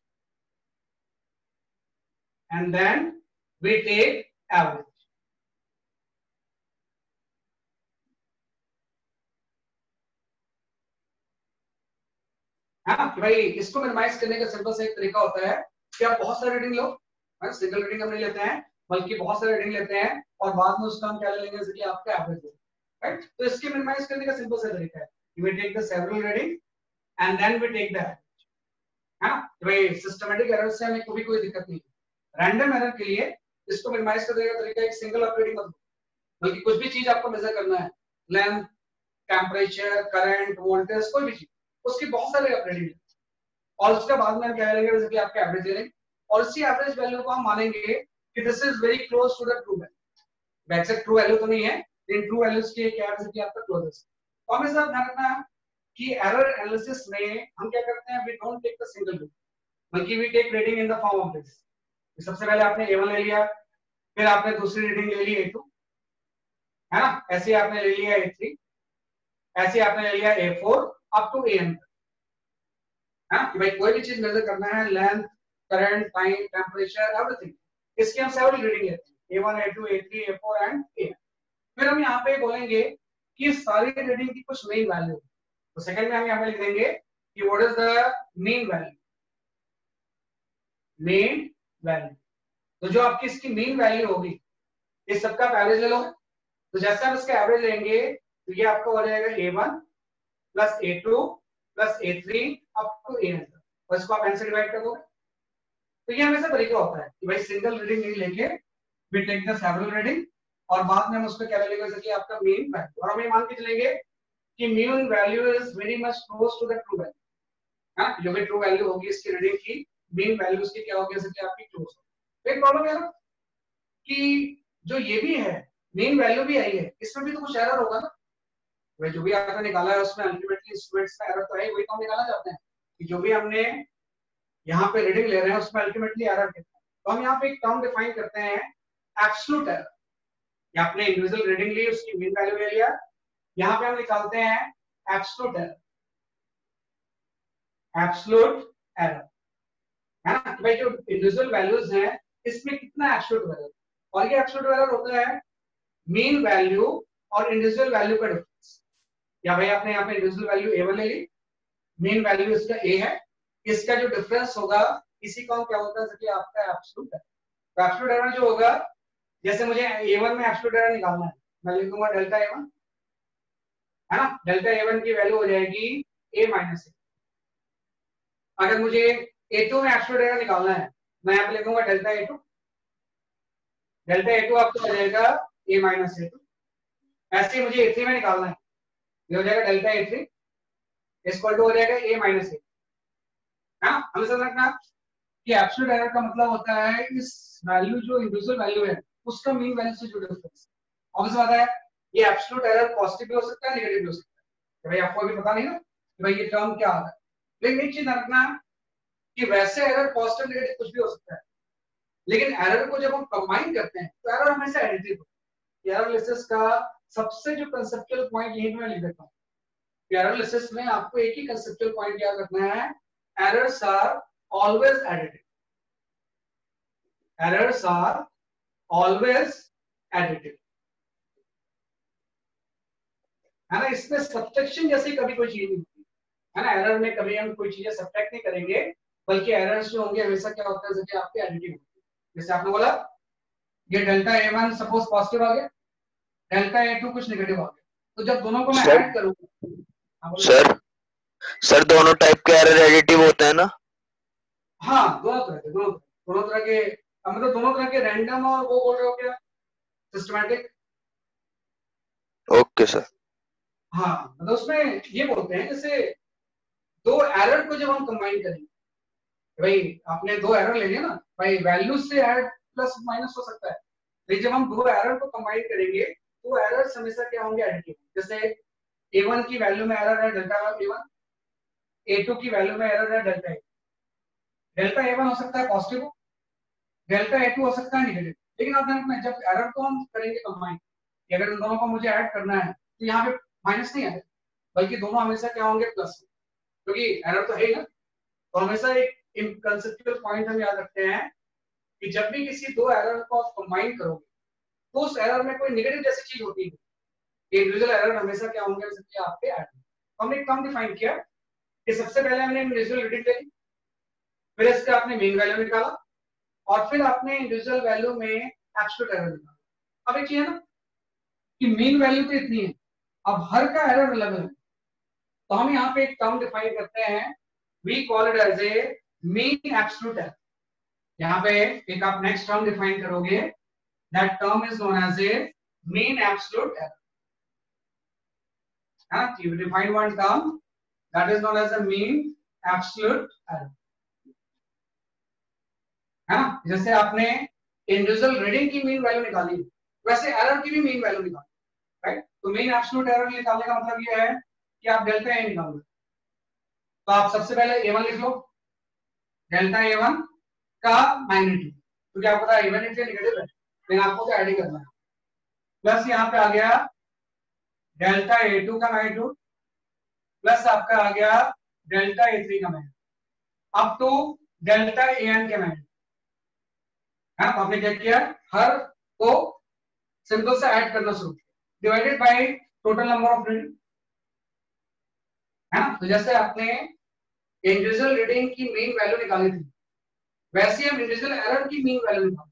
हाँ कि भाई इसको मिनिमाइज करने का सिंपल सा एक तरीका होता है कि आप बहुत सारे रीडिंग लो, सिंगल रीडिंग हम नहीं लेते हैं बल्कि बहुत सारे रीडिंग लेते हैं और बाद में उसका हम क्या ले लेंगे जैसे कि आपका एवरेज है, राइट। तो इसके मिनिमाइज करने का सिंपल सा तरीका है कि we take the several reading and then we take the average, है ना। कि भाई सिस्टमैटिक एरर से हमें कोई दिक्कत नहीं है। रैंडम एरर के लिए इसको मिनिमाइज करने का तरीका एक सिंगल ऑपरेटिंग मत बल्कि कुछ भी चीज आपको मेजर करना है, लेंथ, टेम्परेचर, करंट, वोल्टेज, कोई भी चीज, उसकी बहुत सारे ऑपरेटिंग और उसके बाद में हम क्या करेंगे जैसे कि आपका एवरेज ले लेंगे और इसी एवरेज वैल्यू को हम मानेंगे कि this is very close to the true value. Exact true value तो नहीं है लेकिन ट्रू वैल्यूज की क्या है कि आपका क्लोजेस्ट। तो हमें सब ध्यान रखना है कि एरर एनालिसिस में हम क्या करते हैं, we don't take the single reading बल्कि we take reading in the form of this. सबसे पहले आपने A1 ले लिया, फिर आपने दूसरी रीडिंग ले ली A2, है ना, ऐसे आपने ले लिया A3, ऐसे आपने ले लिया A4 अप टू AN, है कि भाई कोई भी चीज मेजर करना है, length, current, time, temperature, everything, इसकी हम सेवरल रीडिंग लेते हैं A1, A2, A3, A4 and AN। फिर हम यहाँ पे बोलेंगे कि सारी रीडिंग की कुछ मेन वैल्यू, तो सेकंड में हम यहाँ पे लिख देंगे कि what is the mean value. तो जो आपकी इसकी मीन वैल्यू होगी इस सबका आप एवरेज ले लोगे। तो जैसे हम इसका एवरेज लेंगे तो ये आपका हो जाएगा A1 plus A2 plus A3 up to AN, और इसको आप n से डिवाइड कर दोगे। तो ये हमेशा तरीका होता है कि भाई सिंगल रीडिंग नहीं लेके we take the several reading और बाद में हम उसको क्या लेंगे जैसे कि आपका मीन वैल्यू, और हम ये मान के चलेंगे कि mean value is very much close to the true value. हां, जो भी ट्रू वैल्यू होगी इसकी रीडिंग की मीन वैल्यू उसकी क्या होगी जैसे कि आपकी क्लोज होगी। एक प्रॉब्लम है ना कि जो ये भी है मीन वैल्यू भी आई है, इसमें भी तो कुछ एरर होगा ना। भाई जो भी आपने निकाला है उसमें अल्टीमेटली स्टूडेंट्स का एरर तो है, वही तो हम निकालना चाहते हैं कि जो भी हमने यहाँ पे रीडिंग ले रहे हैं उसमें अल्टीमेटली एरर कितना है। तो हम यहाँ पे एक टर्म डिफाइन करते हैं एब्सोल्यूट एरर। या आपने इंडिविजुअल रीडिंग ली, उसकी मीन वैल्यू ले लिया, यहाँ पे हम निकालते हैं एब्सोल्यूट एरर, है ना। भाई जो इंडिविजुअल वैल्यूज हैं इसमें कितना एब्सोल्यूट एरर, और ये एब्सोल्यूट एरर होता है मीन वैल्यू और इंडिविजुअल वैल्यू का डिफरेंस। या भाई आपने यहाँ पे इंडिविजुअल वैल्यू A1 ले ली, मीन वैल्यू इसका A है, इसका जो डिफरेंस होगा इसी का क्या होता है कि आपका एब्सोल्यूट एरर। तो एब्सोल्यूट एरर जो होगा, जैसे मुझे A1 में एब्सोल्यूट एरर निकालना है, मैं लिखूंगा डेल्टा A1, है ना। डेल्टा A1 की वैल्यू हो जाएगी A माइनस A। अगर मुझे A2 में एब्सोल्यूट एरर निकालना है, मैं यहाँ पे लिखूंगा डेल्टा A2, डेल्टा A2 आपको हो जाएगा A माइनस A2। ऐसे ही मुझे A3 में निकालना है, ये हो जाएगा डेल्टा A3 इक्वल टू हो जाएगा A माइनस A। हाँ, हमें समझ रखना कि एब्सोल्यूट एरर का मतलब होता है इस वैल्यू जो इंडिविजुअल वैल्यू है उसका मीन वैल्यू से जो डिफरेंस। ऑब्वियस बात है ये एब्सोल्यूट एरर पॉजिटिव भी हो सकता है, नेगेटिव भी हो सकता है। तो भाई आपको अभी पता नहीं ना कि भाई ये टर्म क्या आता है, लेकिन एक चीज रखना कि वैसे एरर पॉजिटिव नेगेटिव कुछ भी हो सकता है, लेकिन एरर को जब हम कंबाइन करते हैं तो एरर हमेशा एडिटिव होता है। एरर एनालिसिस का सबसे जो कंसेप्चुअल पॉइंट यही मैं लिख देता हूँ। एरर एनालिसिस में आपको एक ही कंसेप्चुअल पॉइंट याद रखना है, errors are always additive, errors are always additive, है ना। इसमें सब्ट्रैक्शन जैसी कभी कोई चीज नहीं होती, है ना। एरर में कभी हम कोई चीजें सब्ट्रैक्ट नहीं करेंगे, बल्कि एरर्स जो होंगे हमेशा क्या होता है जैसे आपके एडिटिव होते हैं। जैसे आपने बोला ये डेल्टा A1 सपोज पॉजिटिव आ गया, डेल्टा A2 कुछ नेगेटिव आ गया, तो जब दोनों को मैं ऐड करूंगा सर दोनों टाइप के एरर एडिटिव होते हैं ना। हाँ, दोनों तरह के मतलब दोनों तरह के रैंडम और वो बोल रहे हो क्या सिस्टमैटिक। Okay sir. हाँ मतलब उसमें ये बोलते हैं जैसे दो एरर को जब हम कंबाइन करेंगे, भाई आपने दो एरर ले लिया ना, भाई वैल्यू से ऐड प्लस माइनस हो सकता है, लेकिन जब हम दो एरर को कंबाइन करेंगे तो एरर हमेशा क्या होंगे, एडिटिव। जैसे a1 की वैल्यू में एरर है डेल्टा a1, a2 की वैल्यू में एरर है डेल्टा a, डेल्टा a1 हो सकता है पॉजिटिव, डेल्टा a2 हो सकता है नेगेटिव। लेकिन आप ध्यान रखना जब एरर को हम करेंगे कंबाइन, अगर इन दोनों को मुझे ऐड करना है तो यहाँ पे माइनस नहीं आएगा, बल्कि दोनों हमेशा क्या होंगे, प्लस, क्योंकि एरर तो है ही ना। तो हमेशा एक कंसेप्चुअल पॉइंट हम याद रखते हैं कि जब भी किसी दो एरर को आप कंबाइन करोगे तो उस एरर में कोई नेगेटिव जैसी चीज होती है, इंडिविजुअल एरर हमेशा क्या होंगे, जैसे आपके ऐड। तो हमने एक टर्म डिफाइन किया कि सबसे पहले हमने इंडिविजुअल रीडिंग ले ली, फिर इसका आपने मीन वैल्यू निकाला, और फिर आपने इंडिविजुअल वैल्यू में एब्सोल्यूट एरर निकाला। अब एक चीज है ना कि मीन वैल्यू तो इतनी है, अब हर का एरर अलग है, तो हम यहाँ पे एक टर्म डिफाइन करते हैं, we call it as a mean absolute error. यहाँ पे एक आप नेक्स्ट टर्म डिफाइन करोगे, that term is known as a mean absolute error. You define one term that is known as a mean absolute error, है ना। जैसे आपने individual reading की मीन वैल्यू निकाली, वैसे एरर की भी मीन वैल्यू निकाली, राइट। तो मीन एब्सोल्यूट एरर निकालने का मतलब ये है कि आप डेल्टा ए निकालोगे। तो आप सबसे पहले a1 लिख लो, डेल्टा a1 का मैग्नीट्यूड, क्योंकि आपको पता है इवन इफ नेगेटिव है लेकिन आपको तो ऐड ही करना है, प्लस यहाँ पे आ गया डेल्टा a2 का मैग्नीट्यूड, प्लस आपका आ गया डेल्टा a3 का magnitude, up to delta an के मैग्नीट्यूड। हाँ, तो आपने क्या किया, हर को सिंपल से ऐड करना शुरू किया, divided by total number of reading, है ना। तो जैसे आपने इंडिविजुअल रीडिंग की मीन वैल्यू निकाली थी, वैसे हम इंडिविजुअल एरर की मीन वैल्यू निकालें,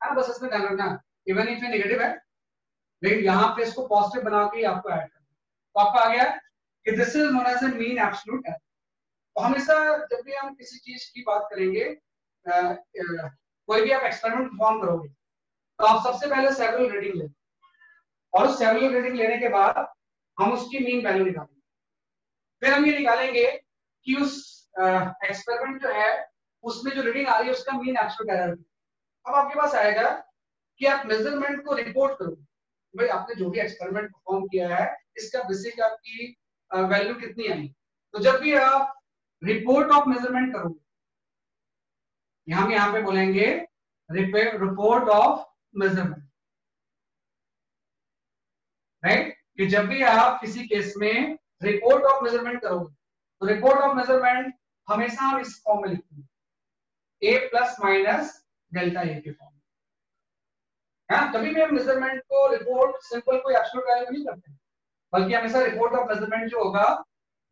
है ना। बस इसमें ध्यान रखना, इवन इफ नेगेटिव है लेकिन यहाँ पे इसको पॉजिटिव बना के आपको ऐड करना। तो आपका आ गया कि this is known as a mean absolute error. तो हमेशा जब भी हम किसी चीज की बात करेंगे, कोई भी आप एक्सपेरिमेंट परफॉर्म करोगे तो आप सबसे पहले सेवरल रीडिंग लें, और उस सेवरल रीडिंग लेने के बाद हम उसकी मीन वैल्यू निकालेंगे। फिर हम ये निकालेंगे कि उस एक्सपेरिमेंट जो है उसमें जो रीडिंग आ रही है उसका मीन एब्सोल्यूट एरर। अब आपके पास आएगा कि आप मेजरमेंट को रिपोर्ट करोगे, भाई आपने जो भी एक्सपेरिमेंट परफॉर्म किया है इसका बेसिक आपकी वैल्यू कितनी आई। तो जब भी आप रिपोर्ट ऑफ मेजरमेंट करोगे, हम यहाँ पे बोलेंगे रिपोर्ट ऑफ मेजरमेंट, राइट। कि जब भी आप किसी केस में रिपोर्ट ऑफ मेजरमेंट करोगे तो रिपोर्ट ऑफ मेजरमेंट हमेशा हम इस फॉर्म में लिखते हैं, a plus minus delta a के फॉर्म में। हाँ, कभी भी हम मेजरमेंट को रिपोर्ट सिंपल कोई एब्सोल्यूट वैल्यू नहीं करते, बल्कि हमेशा रिपोर्ट ऑफ मेजरमेंट जो होगा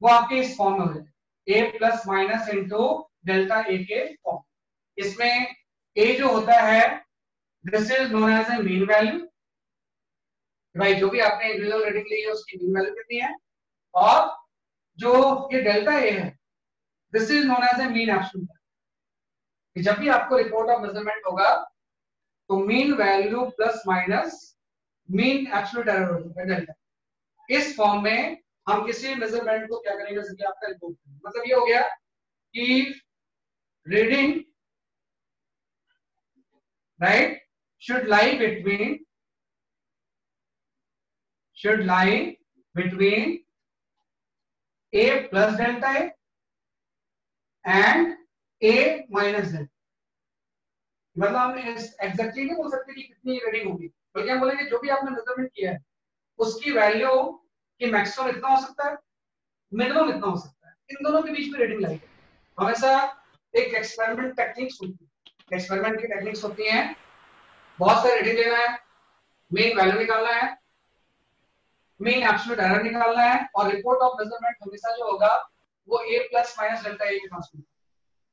वो आपके इस फॉर्म में हो जाए, a plus minus into delta a के फॉर्म। इसमें a जो होता है this is known as a mean value, भाई जो भी आपने इंडिविजुअल रीडिंग ली है उसकी मीन वैल्यू कितनी है, और जो ये डेल्टा ए है this is known as a mean absolute. जब भी आपको रिपोर्ट ऑफ मेजरमेंट होगा तो mean value plus minus mean absolute error होगा डेल्टा। इस फॉर्म में हम किसी मेजरमेंट को क्या करेंगे, जैसे कि आपका रिपोर्ट, मतलब ये हो गया कि reading right should lie between a plus delta a and a minus delta। मतलब हम एग्जैक्टली नहीं बोल सकते कि कितनी रीडिंग होगी, बल्कि हम बोलेंगे जो भी आपने मेजरमेंट किया है उसकी वैल्यू कि मैक्सिमम इतना हो सकता है, मिनिमम इतना हो सकता है, इन दोनों के बीच में रीडिंग लाई है। हमेशा एक एक्सपेरिमेंट टेक्निक्स होती है, एक्सपेरिमेंट की टेक्निक्स होती हैं, बहुत सारे रीडिंग लेना है, मीन वैल्यू निकालना है, मीन एब्सोल्यूट एरर निकालना है, और रिपोर्ट ऑफ मेजरमेंट हमेशा जो होगा वो a plus minus delta a के पास में,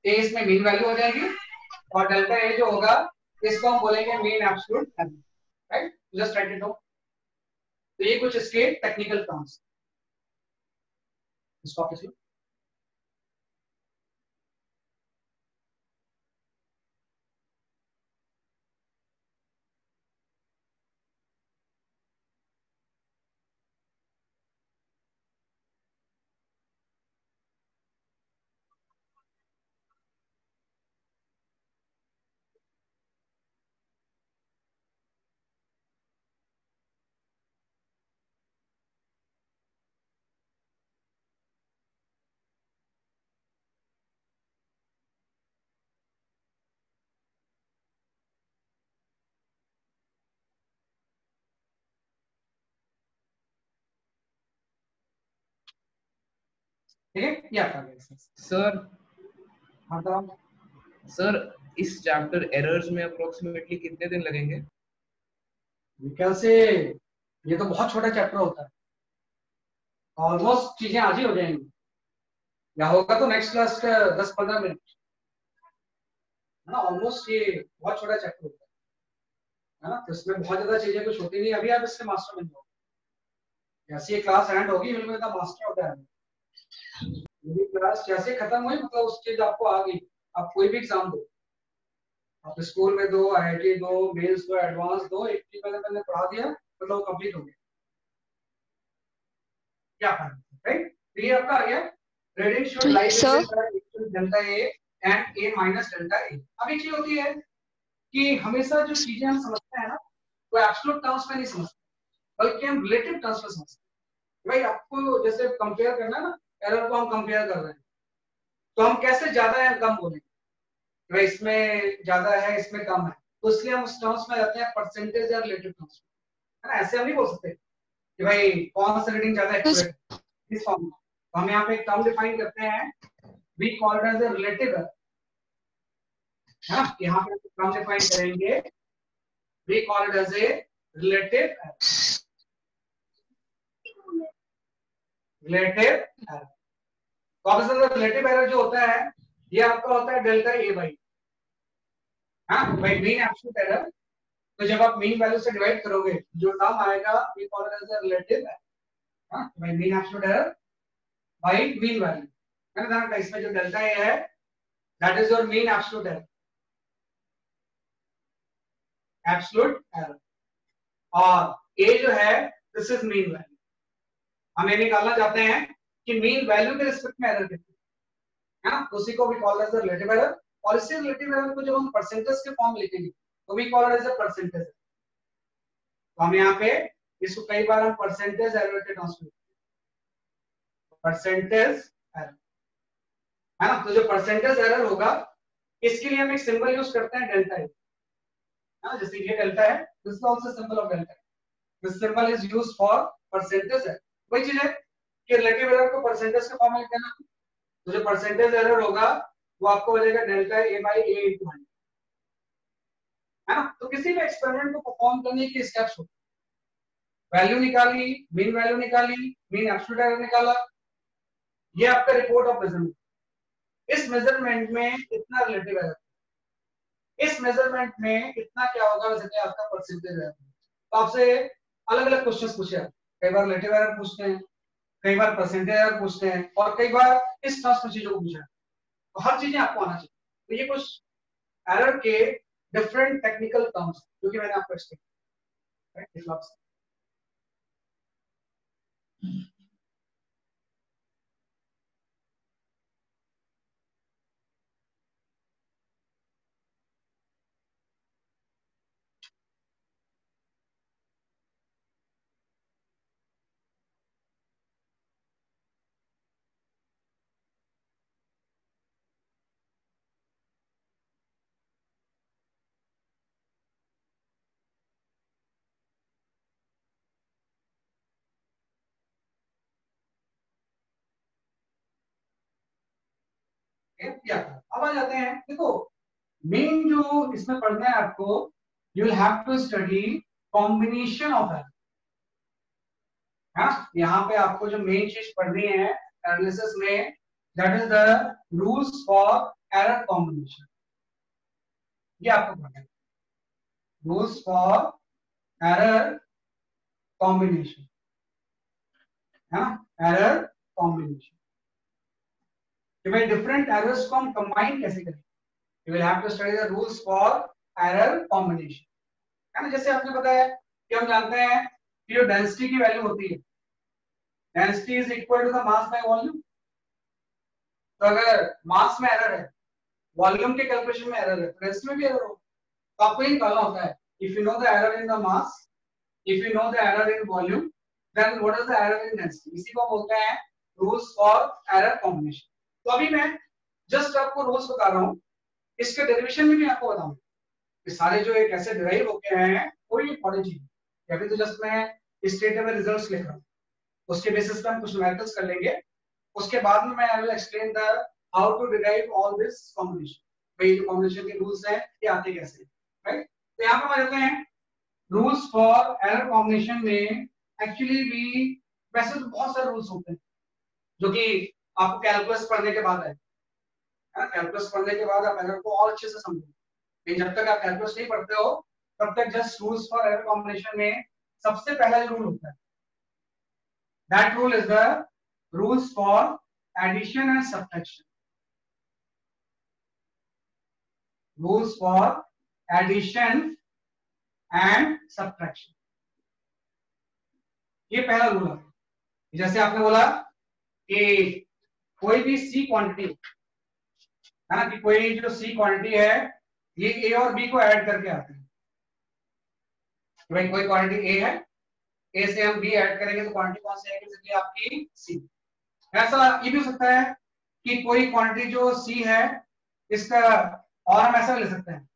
a इसमें मीन वैल्यू हो जाएगी और डेल्टा ए जो होगा इसको हम बोलेंगे mean absolute error, right. Just right it down. तो ये कुछ इसके टेक्निकल टर्म्स, इसको आप लिखिए। ठीक है, ये आपका एक्सरसाइज। सर हाँ बताओ सर इस चैप्टर एरर्स में अप्रोक्सीमेटली कितने दिन लगेंगे? ख्याल से ये तो बहुत छोटा चैप्टर होता है, ऑलमोस्ट चीजें आज ही हो जाएंगी, या होगा तो नेक्स्ट क्लास का 10-15 मिनट है ना। ऑलमोस्ट ये बहुत छोटा चैप्टर होता है ना, तो इसमें बहुत ज्यादा चीजें कुछ होती नहीं। अभी आप इसके मास्टर बन जाओ, जैसे ये क्लास एंड होगी फिर मैं मास्टर होता है। मेरी क्लास जैसे खत्म हुई मतलब उस चीज आपको आ गई, आप कोई भी एग्जाम दो, आप स्कूल में दो, आईआईटी दो, मेंस दो, एडवांस दो, एक चीज मैंने पढ़ा दिया मतलब कंप्लीट हो गया। क्या राइट, तो ये आपका आ गया gradient should lie between delta A and A minus delta A. अब एक चीज होती है कि हमेशा जो चीजें हम समझते हैं ना वो एब्सोल्यूट टर्म्स में नहीं समझते, बल्कि हम रिलेटिव टर्म्स में समझते हैं। भाई आपको जैसे कंपेयर करना है ना, एरर को हम कंपेयर कर रहे हैं तो हम कैसे ज्यादा है कम बोलेंगे, भाई इसमें ज्यादा है इसमें कम है, तो इसलिए हम उस टर्म्स में रहते हैं परसेंटेज या रिलेटिव टर्म्स में, है ना। ऐसे हम नहीं बोल सकते कि भाई कौन सा रीडिंग ज्यादा एक्यूरेट है इस फॉर्म में। तो हम यहाँ पे एक टर्म डिफाइन करते हैं, we call it as a relative error, है ना। यहाँ पे टर्म डिफाइन करेंगे, we call it as a relative error, relative error. तो ऑब्वियसली रिलेटिव एरर जो होता है ये आपका होता है डेल्टा ए बाई, हाँ भाई मीन एब्सोल्यूट एरर। तो जब आप मीन वैल्यू से डिवाइड करोगे जो टर्म आएगा we call it as a relative error, हाँ भाई mean absolute error by mean value, है ना। इसमें जो डेल्टा ए है that is your mean absolute error, absolute error, और ए जो है दिस इज मीन वैल्यू। हम ये निकालना चाहते हैं कि मीन वैल्यू के रिस्पेक्ट में एरर कितनी है ना, उसी को we call as a relative error. और इसी रिलेटिव एरर को जब हम परसेंटेज के फॉर्म लिखेंगे तो we call it as a percentage. तो हम यहाँ पे इसको कई बार हम परसेंटेज एरर के टर्म्स में, परसेंटेज एरर, है ना। तो जो परसेंटेज एरर होगा इसके लिए हम एक सिंबल यूज करते हैं डेल्टा ए, हाँ जैसे ये डेल्टा है, this is also symbol of delta. This symbol is used for percentage error. वही चीज है कि रिलेटिव एरर को परसेंटेज के फॉर्म में लिखना, तो जो परसेंटेज एरर होगा वो आपको मिलेगा delta A by A into 100, है ना। तो किसी भी एक्सपेरिमेंट को परफॉर्म करने के स्टेप्स होते हैं, वैल्यू निकाली, मीन वैल्यू निकाली, मीन एब्सोल्यूट एरर निकाला, ये आपका रिपोर्ट ऑफ मेजरमेंट। इस मेजरमेंट में कितना रिलेटिव एरर, इस मेजरमेंट में कितना क्या होगा, वैसे आपका परसेंटेज एरर। तो आपसे अलग अलग क्वेश्चंस पूछे, कई बार रिलेटिव एरर पूछते हैं, कई बार परसेंटेज एरर पूछते हैं, और कई बार इस टर्म्स में चीजों को पूछा है। तो हर चीजें आपको आना चाहिए। तो ये कुछ एरर के डिफरेंट टेक्निकल टर्म्स जो कि मैंने आपको एक्सप्लेन किया। अब आ जाते हैं, देखो मेन जो इसमें पढ़ना है आपको, you will have to study combination of error. हाँ यहाँ पे आपको जो मेन चीज पढ़नी है एनालिसिस में, that is the rules for error combination. ये आपको पढ़ना है, रूल्स फॉर एरर कॉम्बिनेशन, है ना, एरर कॉम्बिनेशन। कि भाई डिफरेंट एरर्स को हम कंबाइन कैसे करें, you will have to study the rules for error combination, है ना। जैसे आपने बताया कि हम जानते हैं कि जो डेंसिटी की वैल्यू होती है, density is equal to the mass by volume. तो अगर मास में एरर है, वॉल्यूम के कैलकुलेशन में एरर है, तो डेंसिटी में भी एरर होगा। तो आपको ये निकालना होता है, if you know the error in the mass, if you know the error in volume, then what is the error in density. इसी को बोलते हैं रूल्स फॉर एरर कॉम्बिनेशन। तो अभी मैं जस्ट आपको रूल्स बता रहा हूँ, इसके डेरिवेशन में भी आपको बताऊंगा कि सारे जो एक ऐसे डिराइव होके हैं कोई इंपॉर्टेंट चीज अभी तो जस्ट मैं स्टेट में रिजल्ट्स लिख रहा हूँ, उसके बेसिस पे हम कुछ न्यूमेरिकल्स कर लेंगे उसके बाद में मैं I will explain the how to derive all this combination, भाई जो कॉम्बिनेशन के रूल्स हैं ये आते कैसे, राइट। तो यहाँ पे हम लेते हैं रूल्स फॉर एरर कॉम्बिनेशन में। एक्चुअली भी वैसे तो बहुत सारे रूल्स होते हैं जो कि आपको कैलकुलस पढ़ने के बाद है ना, कैलकुलस पढ़ने के बाद आप एरर को और अच्छे से समझो। लेकिन जब तक आप कैलकुलस नहीं पढ़ते हो तब तक just rules for error combination में सबसे पहला जो रूल होता है that rule is the rules for addition and subtraction. Rules for addition and subtraction, ये पहला रूल है। जैसे आपने बोला कि कोई भी सी क्वांटिटी है ना, कि कोई जो सी क्वांटिटी है ये ए और बी को ऐड करके आते हैं। भाई कोई क्वांटिटी ए है, ए से हम बी ऐड करेंगे तो क्वांटिटी कौन सी आएगी, आपकी सी। ऐसा ये भी हो सकता है कि कोई क्वांटिटी जो सी है इसका, और हम ऐसा ले सकते हैं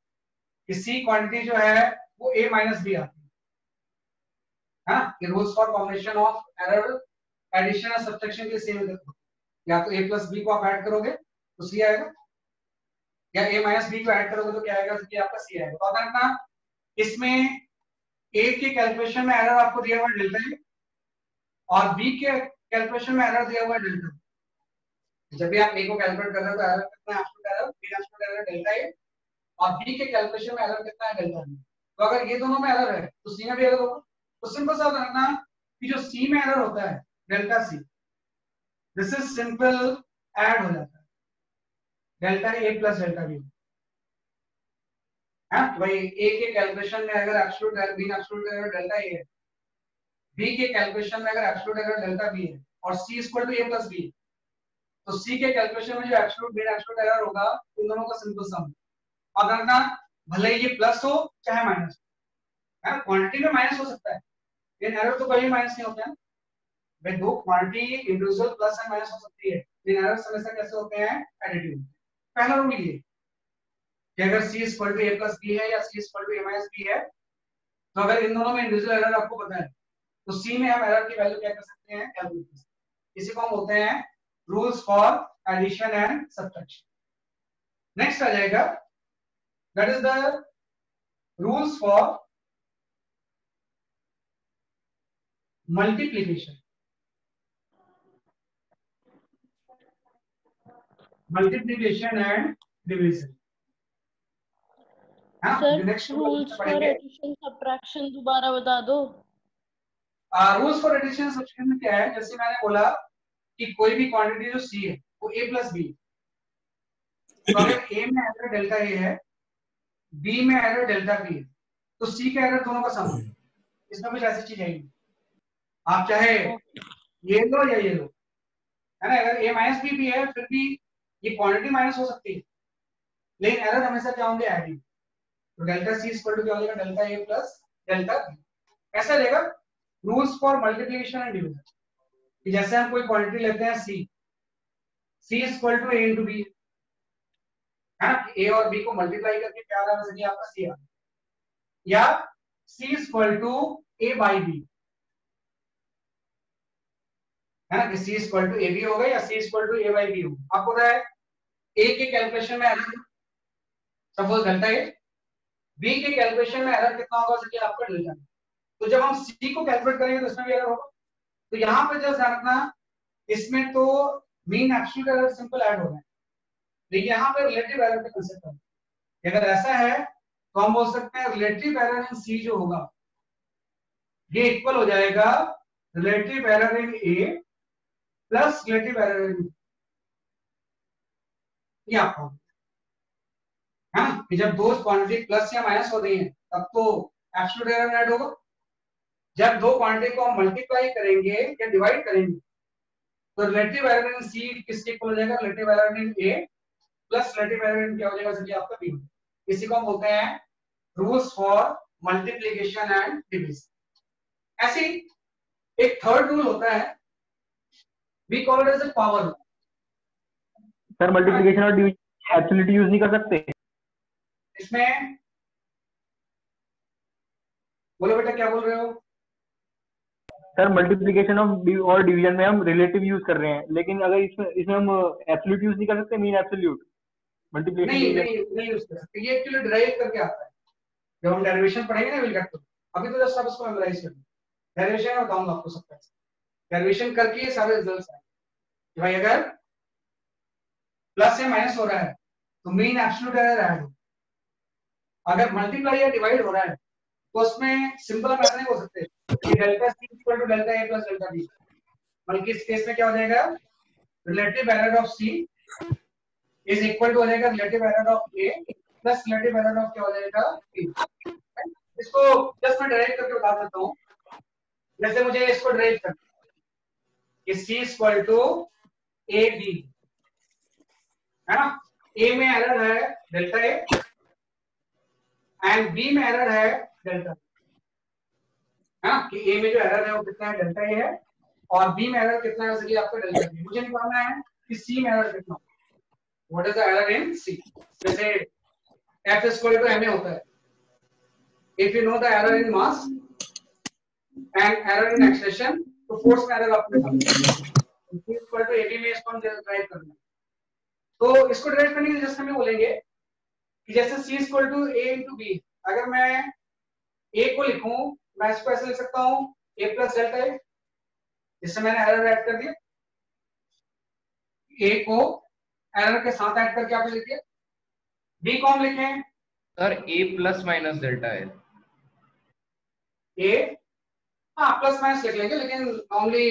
कि सी क्वांटिटी जो है वो ए माइनस बी आती है ना। ये rules for combination of error addition और सब्ट्रैक्शन के सेम है। या तो ए प्लस बी को आप ऐड करोगे तो सी आएगा, या ए माइनस बी को ऐड करोगे तो क्या आएगा, कि आपका सी आएगा। तो अगर ना इसमें ए के कैलकुलेशन में एरर आपको दिया हुआ है डेल्टा ए और बी के कैलकुलेशन में एरर दिया हुआ है डेल्टा। जब भी आप ए को कैलकुलेट कर रहे हो तो एरर कितना है, absolute error, B absolute error delta A, और बी के कैलकुलेशन में एरर कितना है, डेल्टा बी। तो अगर ये दोनों में एरर है तो सी में भी एरर होगा। तो सिंपल सा रखना कि जो सी में एरर होता है delta C, this is simple add हो जाता है delta A plus delta B. हाँ भाई ए के कैलकुलेशन में अगर absolute error, B absolute error delta A है, बी के कैलकुलेशन में अगर एब्सोल्यूट एरर डेल्टा बी है और C equal to A plus B, तो सी के कैलकुलेशन में जो एब्सोल्यूट बी एब्सोल्यूट एरर होगा उन दोनों का सिंपल सम। अगर ना भले ये प्लस हो चाहे माइनस हो, क्वांटिटी में माइनस हो सकता है लेकिन एरर तो कभी माइनस नहीं होता है। भाई दो quantity individual plus and minus हो सकती है लेकिन एरर हमेशा कैसे होते हैं, एडिटिव। पहला रूल ये कि अगर c equal to a plus b है या c equal to a minus b है, तो अगर इन दोनों में इंडिविजुअल एरर आपको पता है तो c में हम एरर की वैल्यू क्या कर सकते हैं, कैलकुलेट कर सकते हैं। इसी को हम बोलते हैं rules for addition and subtraction. Next आ जाएगा that is the rules for multiplication. Multiplication and division. Sir rules for addition subtraction दोबारा बता दो। रूल्स फॉर एडिशन सब्ट्रैक्शन में क्या है, जैसे मैंने बोला कि कोई भी क्वांटिटी जो सी है वो a प्लस बी, तो अगर a में एरर डेल्टा a है, b में एरर डेल्टा b है, तो c का एरर दोनों का सम है। इसमें कुछ ऐसी चीज आएगी, आप चाहे ये लो या ये लो, है ना। अगर a माइनस बी भी है फिर भी ये क्वांटिटी माइनस हो सकती है लेकिन एरर हमेशा क्या होंगे, एडिंग। तो डेल्टा सी इक्वल टू क्या हो जाएगा, delta A plus delta B. ऐसा रहेगा rules for multiplication and division. कि जैसे हम कोई क्वांटिटी लेते हैं C, C equal to A into B, है ना। ए और बी को मल्टीप्लाई करके क्या आ रहा है, जैसे कि आपका सी आ रहा है, या C equal to A by B, है ना। कि C equal to A B होगा या C equal to A by B होगा। आपको पता है ए के कैलकुलेशन में error suppose delta A, B के कैलकुलेशन में एरर कितना होगा, जैसे कि आपका डेल्टा। तो जब हम सी को कैलकुलेट करेंगे तो इसमें भी एरर होगा। तो यहाँ पे जो ध्यान रखना, इसमें तो mean absolute error simple add हो रहा है लेकिन यहाँ पे रिलेटिव एरर का कंसेप्ट है। अगर ऐसा है तो हम बोल सकते हैं रिलेटिव एरर इन सी जो होगा ये इक्वल हो जाएगा रिलेटिव एरर इन ए प्लस रिलेटिव एरर इन, ये आपको है ना। कि जब दो क्वांटिटी प्लस या माइनस हो रही है तब तो एब्सोल्यूट एरर ऐड होगा। जब दो क्वांटिटी को हम मल्टीप्लाई करेंगे या डिवाइड करेंगे तो रिलेटिव एरर इन सी किसके इक्वल हो जाएगा, रिलेटिव एरर इन ए प्लस रिलेटिव एरर इन क्या हो जाएगा, जैसे आपका बी। इसी को हम बोलते हैं rules for multiplication and division. ऐसे एक थर्ड रूल होता है, we call it as a power rule. Sir multiplication और डिवीजन एब्सोल्यूट यूज नहीं कर सकते इसमें? बोलो बेटा क्या बोल रहे हो? सर मल्टीप्लिकेशन और डिवीजन में हम रिलेटिव यूज कर रहे हैं, लेकिन अगर इसमें हम एब्सोल्यूट यूज नहीं कर सकते, मीन एब्सोल्यूट मल्टीप्लिकेशन नहीं यूज कर सकते। ये एक्चुअली डिराइव करके आता है, जब हम डेरिवेशन पढ़ेंगे ना विल गेट टू। अभी तो जस्ट आप इसको मेमोराइज कर लो, डेरिवेशन में बताऊंगा आपको सब कैसे डेरिवेशन करके ये सारे रिजल्ट्स आए। भाई अगर प्लस से माइनस हो रहा है तो मीन एब्सोल्यूट एरर ऐड हो, अगर मल्टीप्लाई या डिवाइड हो रहा है तो उसमें सिंपल हम ऐसा नहीं बोल सकते कि delta C equal to delta A plus delta B, बल्कि इस केस में क्या हो जाएगा, relative error of C is equal to हो जाएगा relative error of A plus relative error of क्या हो जाएगा बी। इसको जस्ट मैं डायरेक्ट करके बता देता हूं। जैसे मुझे इसको डायरेक्ट करना कि C equal to A B है ना, ए में एरर है डेल्टा ए एंड बी में एरर है डेल्टा, है ना, कि ए में जो एरर है वो कितना है, डेल्टा ए है, और बी में एरर कितना है, जैसे आपका डेल्टा बी। मुझे निकालना है कि सी में एरर कितना, what is the error in C. जैसे f इक्वल टू ma होता है, if you know the error in mass and error in acceleration, तो फोर्स में एरर आपको निकालना है। c इक्वल टू ab में इसको हम डिराइव करना है। तो इसको डिराइव करने के लिए जस्ट हम ये बोलेंगे कि जैसे c equal to a into b, अगर मैं a को लिखूं, मैं इसको ऐसे लिख सकता हूं a प्लस डेल्टा ए, इससे मैंने एरर ऐड कर दिया, a को एरर के साथ ऐड करके आपने लिख दिया। b को हम लिखें sir a plus minus delta है, a हाँ प्लस माइनस लिख लेंगे, लेकिन नॉर्मली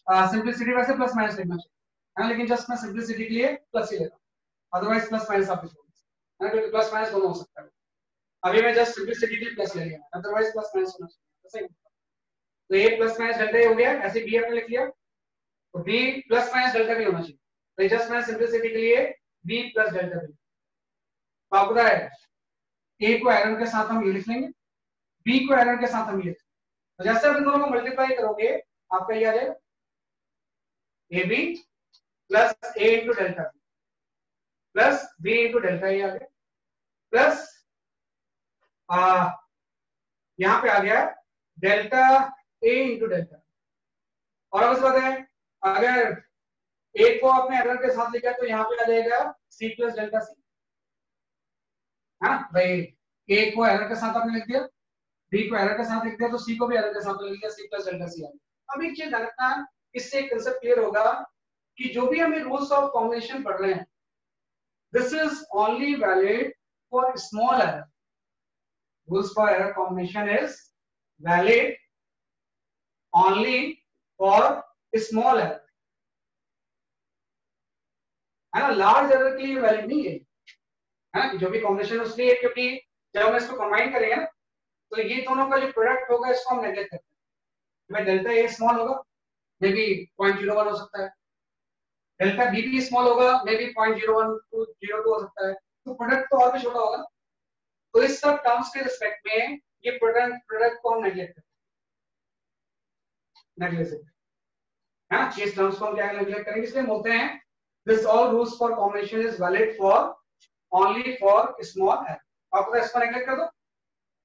सिंपलिसिटी वैसे प्लस माइनस लिखना चाहिए, लेकिन जस्ट मैं सिंपलिसिटी के लिए प्लस ही लेता हूँ, अदरवाइज प्लस माइनस आप लिखोगे, क्योंकि प्लस माइनस दोनों हो सकता है। अभी मैं जस्ट सिंपलिसिटी के लिए प्लस ले लिया, अदरवाइज प्लस माइनस होना चाहिए। तो a प्लस माइनस डेल्टा ए हो गया, ऐसे b आपने लिख लिया, तो b प्लस माइनस डेल्टा भी होना चाहिए। तो जस्ट मैं सिंपलिसिटी के लिए b प्लस डेल्टा बी, तो आपको पता है a को एरर के साथ हम ये लिख लेंगे, b को एरर के साथ हम ये लिख लेंगे। तो जैसे आप इन दोनों को मल्टीप्लाई करोगे आपका ये आ जाएगा ab plus a into delta B plus b into delta A आ गया, प्लस यहां पे आ गया डेल्टा a इंटू डेल्टा। और अब इस बात है, अगर a को आपने एरर के साथ लिखा तो यहाँ पे आ जाएगा c प्लस डेल्टा सी, हाँ भाई a को एरर के साथ आपने लिख दिया, b को एरर के साथ लिख दिया, तो c को भी एरर के साथ लिख दिया, c प्लस डेल्टा सी आ गया। अब एक चीज रखना, इससे एक कंसेप्ट क्लियर होगा कि जो भी हमें रूल्स ऑफ कॉम्बिनेशन पढ़ रहे हैं, this is only valid for small error. Rules for error combination is valid only for small error, है ना, लार्ज एरर के लिए वैलिड नहीं है, है ना, जो भी कॉम्बिनेशन उसलिए क्योंकि जब हम इसको कंबाइन करेंगे ना तो ये दोनों का जो प्रोडक्ट होगा इसको हम नेगलेक्ट करते हैं। भाई डेल्टा ए स्मॉल होगा, मे बी 0.01 हो सकता है, डेल्टा बी भी स्मॉल होगा, मे बी 0.01 to 0.02 हो सकता है, तो प्रोडक्ट तो और भी छोटा होगा। तो इस सब टर्म्स के रिस्पेक्ट में ये प्रोडक्ट को हम नेगलेक्ट करते हैं, है ना, इस टर्म्स को हम क्या नेगलेक्ट करेंगे, इसलिए बोलते हैं this all rules for combination is valid for only for small error. आपको इसको नेगलेक्ट कर दो,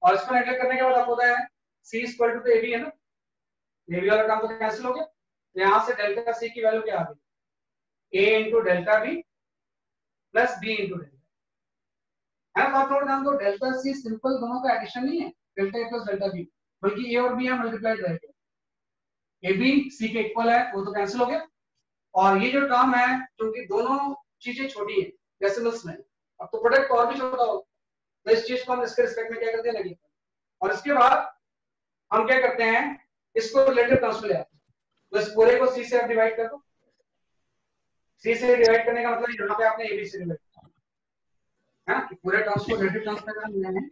और इसको नेगलेक्ट करने के बाद आपको होता है c इक्वल टू ab है ना, ab वाला काम तो कैंसिल हो गया, तो यहां से डेल्टा c की वैल्यू क्या आ गई, a into delta b plus b into delta, है ना। आप थोड़ा ध्यान दो, डेल्टा c सिंपल दोनों का एडिशन नहीं है, delta a plus delta b, बल्कि a और b यहां मल्टीप्लाइड रहेगा, ab c के इक्वल है, वो तो कैंसिल हो गया, और ये जो टर्म है क्योंकि दोनों चीजें छोटी है डेसिमल्स में, अब तो प्रोडक्ट और भी छोटा होगा, तो इस चीज को हम इसके रिस्पेक्ट में क्या करते हैं, नेगलेक्ट। और इसके बाद हम क्या करते हैं, इसको रिलेटिव टर्म्स में ले आते हैं, तो इस पूरे को c से आप डिवाइड कर दो, c से डिवाइड करने का मतलब यहाँ पे आपने ab से डिवाइड किया, है, पूरे टर्म्स को रिलेटिव टर्म्स में करना है,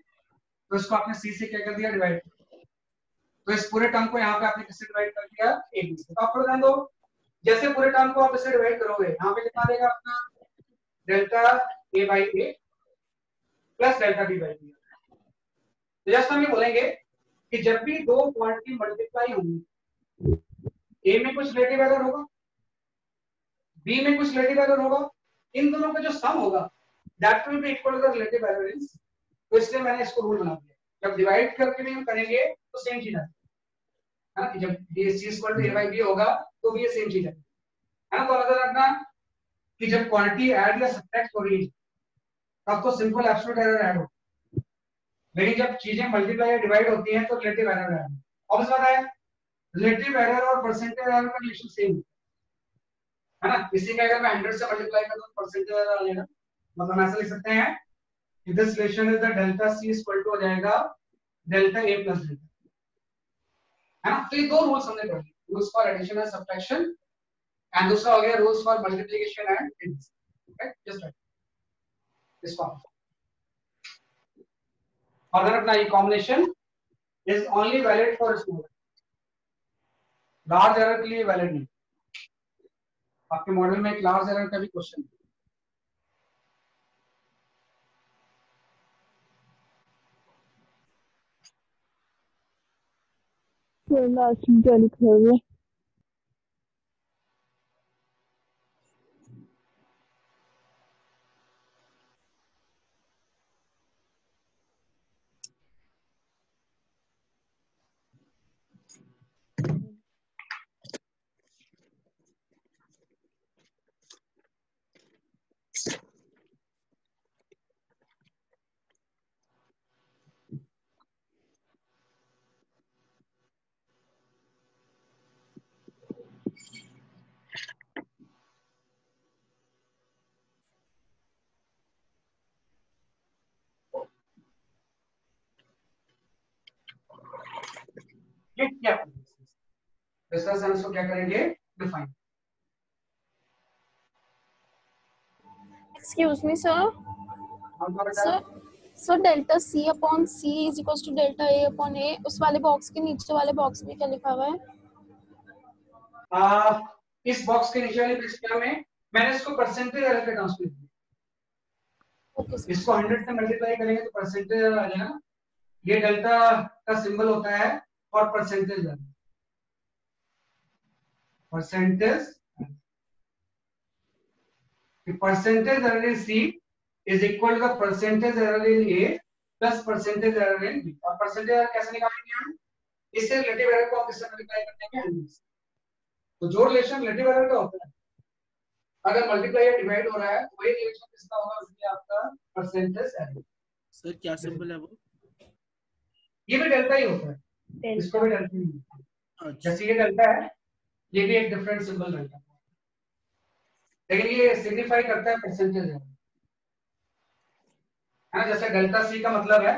तो इसको आपने c से क्या कर दिया, डिवाइड, तो इस पूरे टर्म को यहाँ पे आपने किससे डिवाइड कर दिया, ab से। तो आप ध्यान दो, जैसे पूरे टर्म को आप इससे डिवाइड करोगे, यहाँ पे कितना देगा आपका, delta a by a plus delta b by b। तो जैसे हम ये बोलेंगे कि जब भी दो क्वांटिटी मल्टीप्लाई होंगी, a में कुछ रिलेटिव एरर होगा, b में कुछ रिलेटिव एरर होगा, इन दोनों का जो सम होगा that will be equal to the relative error in c। तो इसलिए मैंने इसको रूल बना दिया, जब डिवाइड करके भी हम करेंगे तो सेम चीज आएगी, है ना, जब c equal to a by b होगा तो भी ये सेम चीज है ना। तो अगर रखना कि जब क्वांटिटी ऐड या सब्ट्रैक्ट हो रही है तब तो सिंपल एब्सोल्यूट एरर ऐड हो, लेकिन जब चीजें मल्टीप्लाई या डिवाइड होती हैं तो रिलेटिव एरर ऐड हो। अब इस बात है रिलेटिव एरर और परसेंटेज एरर का रिलेशन सेम है ना। इसी में अगर मैं 100 से मल्टीप्लाई करूं तो परसेंटेज एरर आ जाएगा। मतलब ऐसा लिख सकते हैं कि this relation is the delta c equal to हो जाएगा डेल्टा a प्लस डेल्टा, है ना। तो ये दो रूल्स हमने पढ़े, rules for addition and subtraction and दूसरा हो गया rules for multiplication and division, right, just right this form. और then अपना ये combination is only valid for small, large error के लिए वैलिड नहीं। आपके मॉडल में एक लार्ज एरर का भी क्वेश्चन है। लास्ट में क्या लिखा है? ये क्या डिस्कस सेंस को क्या करेंगे define. Excuse me, sir. So delta c upon c is equals to delta a upon a. उस वाले बॉक्स के नीचे वाले बॉक्स में क्या लिखा हुआ है? इस बॉक्स के नीचे वाले पिक्चर में मैंने इसको परसेंटेज एरर पे ट्रांसफर किया। इसको 100 से मल्टीप्लाई करेंगे तो परसेंटेज एरर आ जाएगा। ये डेल्टा का सिंबल होता है for percentage error, percentage percentage error in C is equal to the percentage error in A plus percentage error in B। और परसेंटेज एरर कैसे निकालेंगे हम? इससे रिलेटिव एरर को हम किससे मल्टीप्लाई करते हैं? 100 से। तो जो रिलेशन रिलेटिव एरर का होता है अगर मल्टीप्लाई या डिवाइड हो रहा है तो वही रिलेशन किसका होगा? उसमें आपका परसेंटेज एरर। सर क्या सिंबल है वो? ये भी डेल्टा ही होता है, इसको भी डेल्टा ही होता है। जैसे ये डेल्टा है ये भी एक डिफरेंट सिंबल डेल्टा है, लेकिन ये सिग्निफाई करता है परसेंटेज एरर, है ना। जैसे डेल्टा सी का मतलब है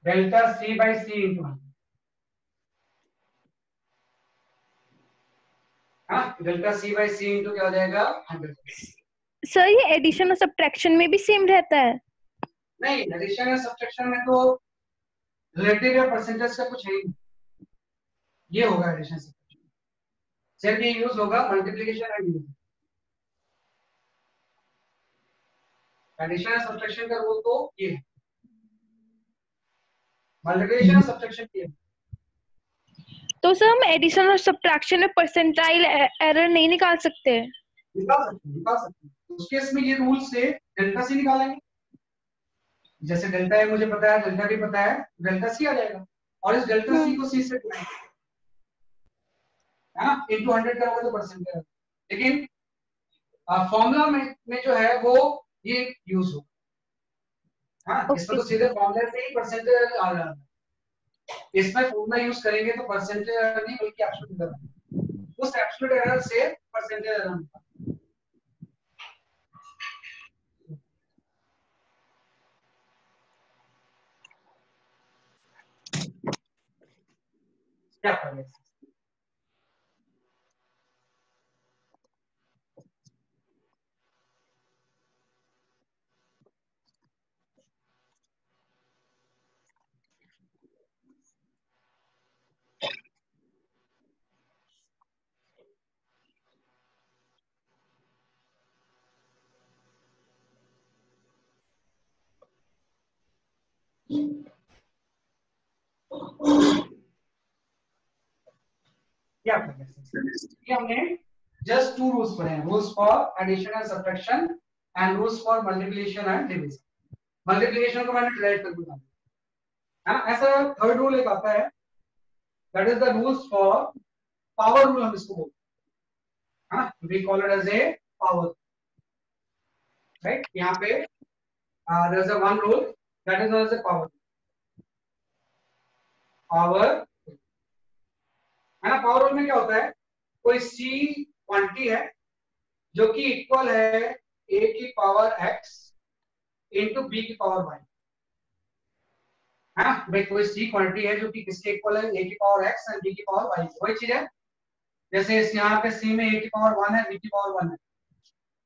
delta C by C into 1, delta C by C into क्या हो जाएगा 100। सर ये एडिशन और सब्ट्रैक्शन में भी सेम रहता है? नहीं, एडिशन या सब्ट्रैक्शन में तो रिलेटिव या परसेंटेज का कुछ है ही नहीं, ये होगा एडिशन सब्ट्रैक्शन। सिर्फ ये यूज होगा मल्टीप्लिकेशन एंड डिवीजन। एडिशन या सब्ट्रैक्शन का रूल तो ये है, मल्टीप्लिकेशन और सब्ट्रैक्शन ये है। तो सर हम एडिशन और सब्ट्रैक्शन में परसेंटाइल एरर नहीं निकाल सकते? निकाल सकते हैं। उस केस में ये रूल से डेल्टा सी निकालेंगे। जैसे डेल्टा है मुझे पता है, डेल्टा भी पता है, डेल्टा सी आ जाएगा और इस डेल्टा सी को सी से डिवाइड, है ना, इनटू 100 करोगे तो परसेंटेज। लेकिन फॉर्मूला में जो है वो ये यूज हो, हाँ, इसमें तो सीधे फॉर्मूला से ही परसेंटेज आ रहा है। इसमें फॉर्मूला यूज करेंगे तो परसेंटेज एरर नहीं बल्कि एब्सोल्यूट एरर, उस एब्सोल्यूट एरर से परसेंटेज एरर क्या करेंगे। क्या करेंगे? हमने जस्ट टू रूल्स पढ़े हैं, rules for addition and subtraction and rules for multiplication and division. Multiplication को मैंने डिराइव कर दिया, है ना। ऐसा थर्ड रूल एक आता है that is the rules for power rule, हम इसको बोलते हैं, we call it as a power, right. यहाँ पे there is a one rule that is known as a power, है ना। पावर रूल में क्या होता है, कोई सी क्वांटिटी है जो कि इक्वल है a की पावर x इंटू बी की पावर y, है ना भाई। कोई सी क्वांटिटी है जो कि किसके इक्वल है, a की पावर x एंड b की पावर y, वही चीज है। जैसे इस यहाँ पे c में a की पावर 1 है, b की पावर 1 है,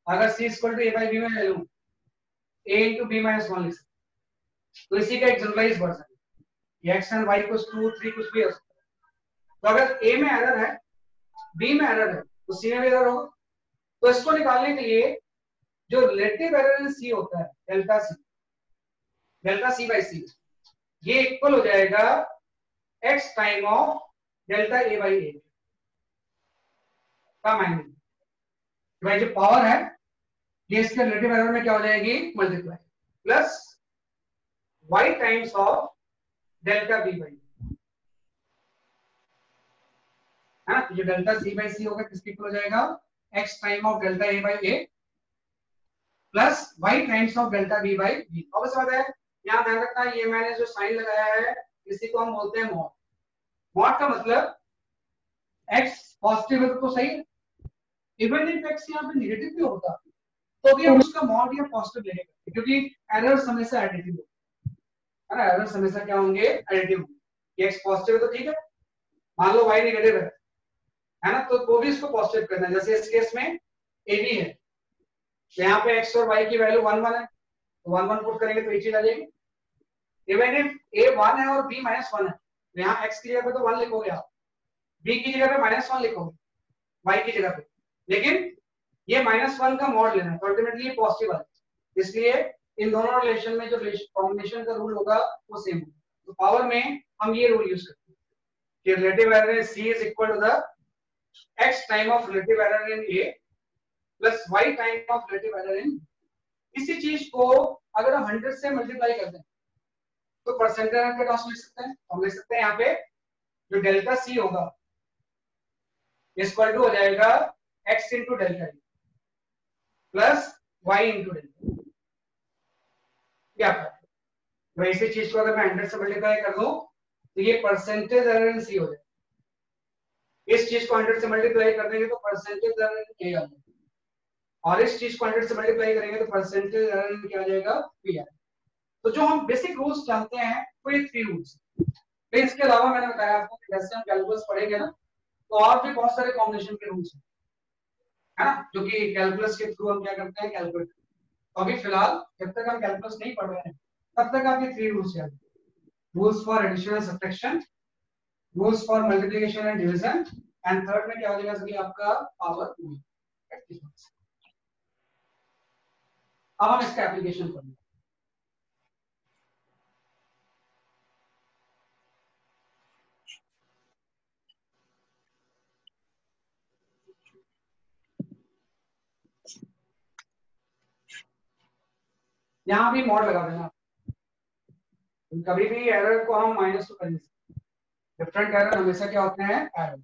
अगर c equal to a by b में ले लूं a इंटू b माइनस 1 लिख सकते, तो इसी का एक जनरलाइज वर्जन है, x and y equals to 3 कुछ भी हो सकता है। तो अगर a में एरर है, b में एरर है, तो c में भी एरर होगा। तो इसको निकालने के लिए जो रिलेटिव एरर इन सी होता है, डेल्टा सी बाई सी, ये इक्वल हो जाएगा x time of delta a by a का माइनस, भाई जो पावर है ये इसके रिलेटिव एरर में क्या हो जाएगी, multiply, plus y times of delta b by, है ना। जो डेल्टा c बाई सी होगा किसके इक्वल हो जाएगा, x time of delta a by a plus y times of delta b by b। अब बात है, यहाँ ध्यान रखना, ये मैंने जो साइन लगाया है इसी को हम बोलते हैं मॉड। मॉड का मतलब x पॉजिटिव है तो सही है, इवन इफ x यहाँ पे नेगेटिव भी होता तो भी हम उसका मॉड या पॉजिटिव लेंगे, क्योंकि एरर्स हमेशा एडिटिव होते हैं, एरर्स हमेशा क्या होंगे, एडिटिव होंगे। x पॉजिटिव है तो ठीक है, मान लो y नेगेटिव है ना, तो भी इसको पॉजिटिव करना है। जैसे इस केस में a b है, तो यहाँ पे x और y की वैल्यू 1 1 है, तो 1 1 पुट करेंगे तो ये चीज आ जाएगी। इवन इफ a 1 है और b माइनस 1 है, तो यहाँ x की जगह पे तो 1 लिखोगे आप, b की जगह पे माइनस 1 लिखोगे, y की जगह पे, लेकिन ये माइनस 1 का मॉड लेना है, तो अल्टीमेटली ये पॉजिटिव है। इसलिए इन दोनों रिलेशन में जो कॉम्बिनेशन का रूल होगा वो सेम होगा। तो पावर में हम ये रूल यूज करते हैं कि relative error in c is equal to the x time of relative error in a plus y time of relative error in. इसी चीज को अगर हम 100 से मल्टीप्लाई करते हैं तो परसेंटेज एरर के टर्म्स लिख सकते हैं। हम लिख सकते हैं यहाँ पे जो डेल्टा c होगा इक्वल टू हो जाएगा x into delta d plus y into delta, क्या वही इसी चीज को अगर मैं 100 से मल्टीप्लाई कर दूं तो ये परसेंटेज एरर इन c हो जाएगा। इस चीज को 100 से मल्टीप्लाई कर देंगे तो परसेंटेज एरर इन a आ जाएगा, और इस चीज को 100 से मल्टीप्लाई करेंगे तो परसेंटेज एरर इन क्या आ जाएगा, p आ जाएगा। तो जो हम बेसिक रूल्स जानते हैं वो ये 3 रूल्स। फिर इसके अलावा मैंने बताया आपको कि जैसे हम कैलकुलस पढ़ेंगे ना तो और भी बहुत सारे कॉम्बिनेशन के रूल्स हैं, है ना, जो कि कैलकुलस के थ्रू हम क्या करते हैं, कैलकुलेट। तो अभी फिलहाल जब तक हम कैलकुलस नहीं पढ़ रहे हैं तब तक आप ये 3 रूल्स याद, rules for addition and subtraction, rules for multiplication and division, and third में क्या हो जाएगा सभी आपका पावर रूल। अब हम इसका एप्लीकेशन करेंगे। यहां भी मॉड लगा देना, कभी भी एरर को हम माइनस तो कर नहीं सकते, डिफरेंट एरर हमेशा क्या होते हैं, एरर।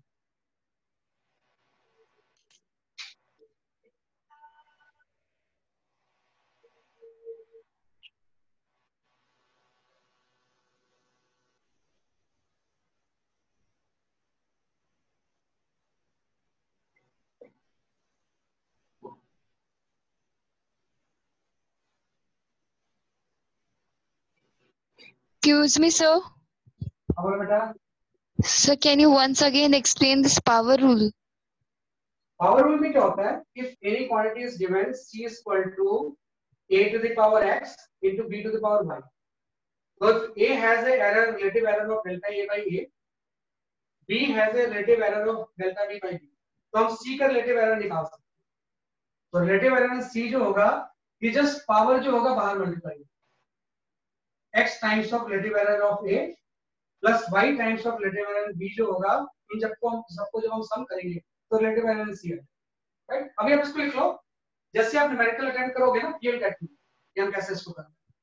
Excuse me, sir. अब बेटा, Sir, can you once again explain this power rule? Power rule में क्या होता है, if any quantity is given c is equal to a to the power x into b to the power y, so if a has a error, relative error of delta a by a, b has a relative error of delta b by b, तो हम c का relative error निकाल सकते हैं। तो relative error में c जो होगा ये जस्ट पावर जो होगा बाहर multiply, x times of relative error of a plus y times of relative error b जो होगा, इन सबको जब हम सम करेंगे तो रिलेटिव एरर इन सी है, राइट। अभी आप इसको लिख लो, जैसे आप न्यूमेरिकल अटेम्प्ट करोगे ना पीएल टेट में, कि हम कैसे इसको करेंगे।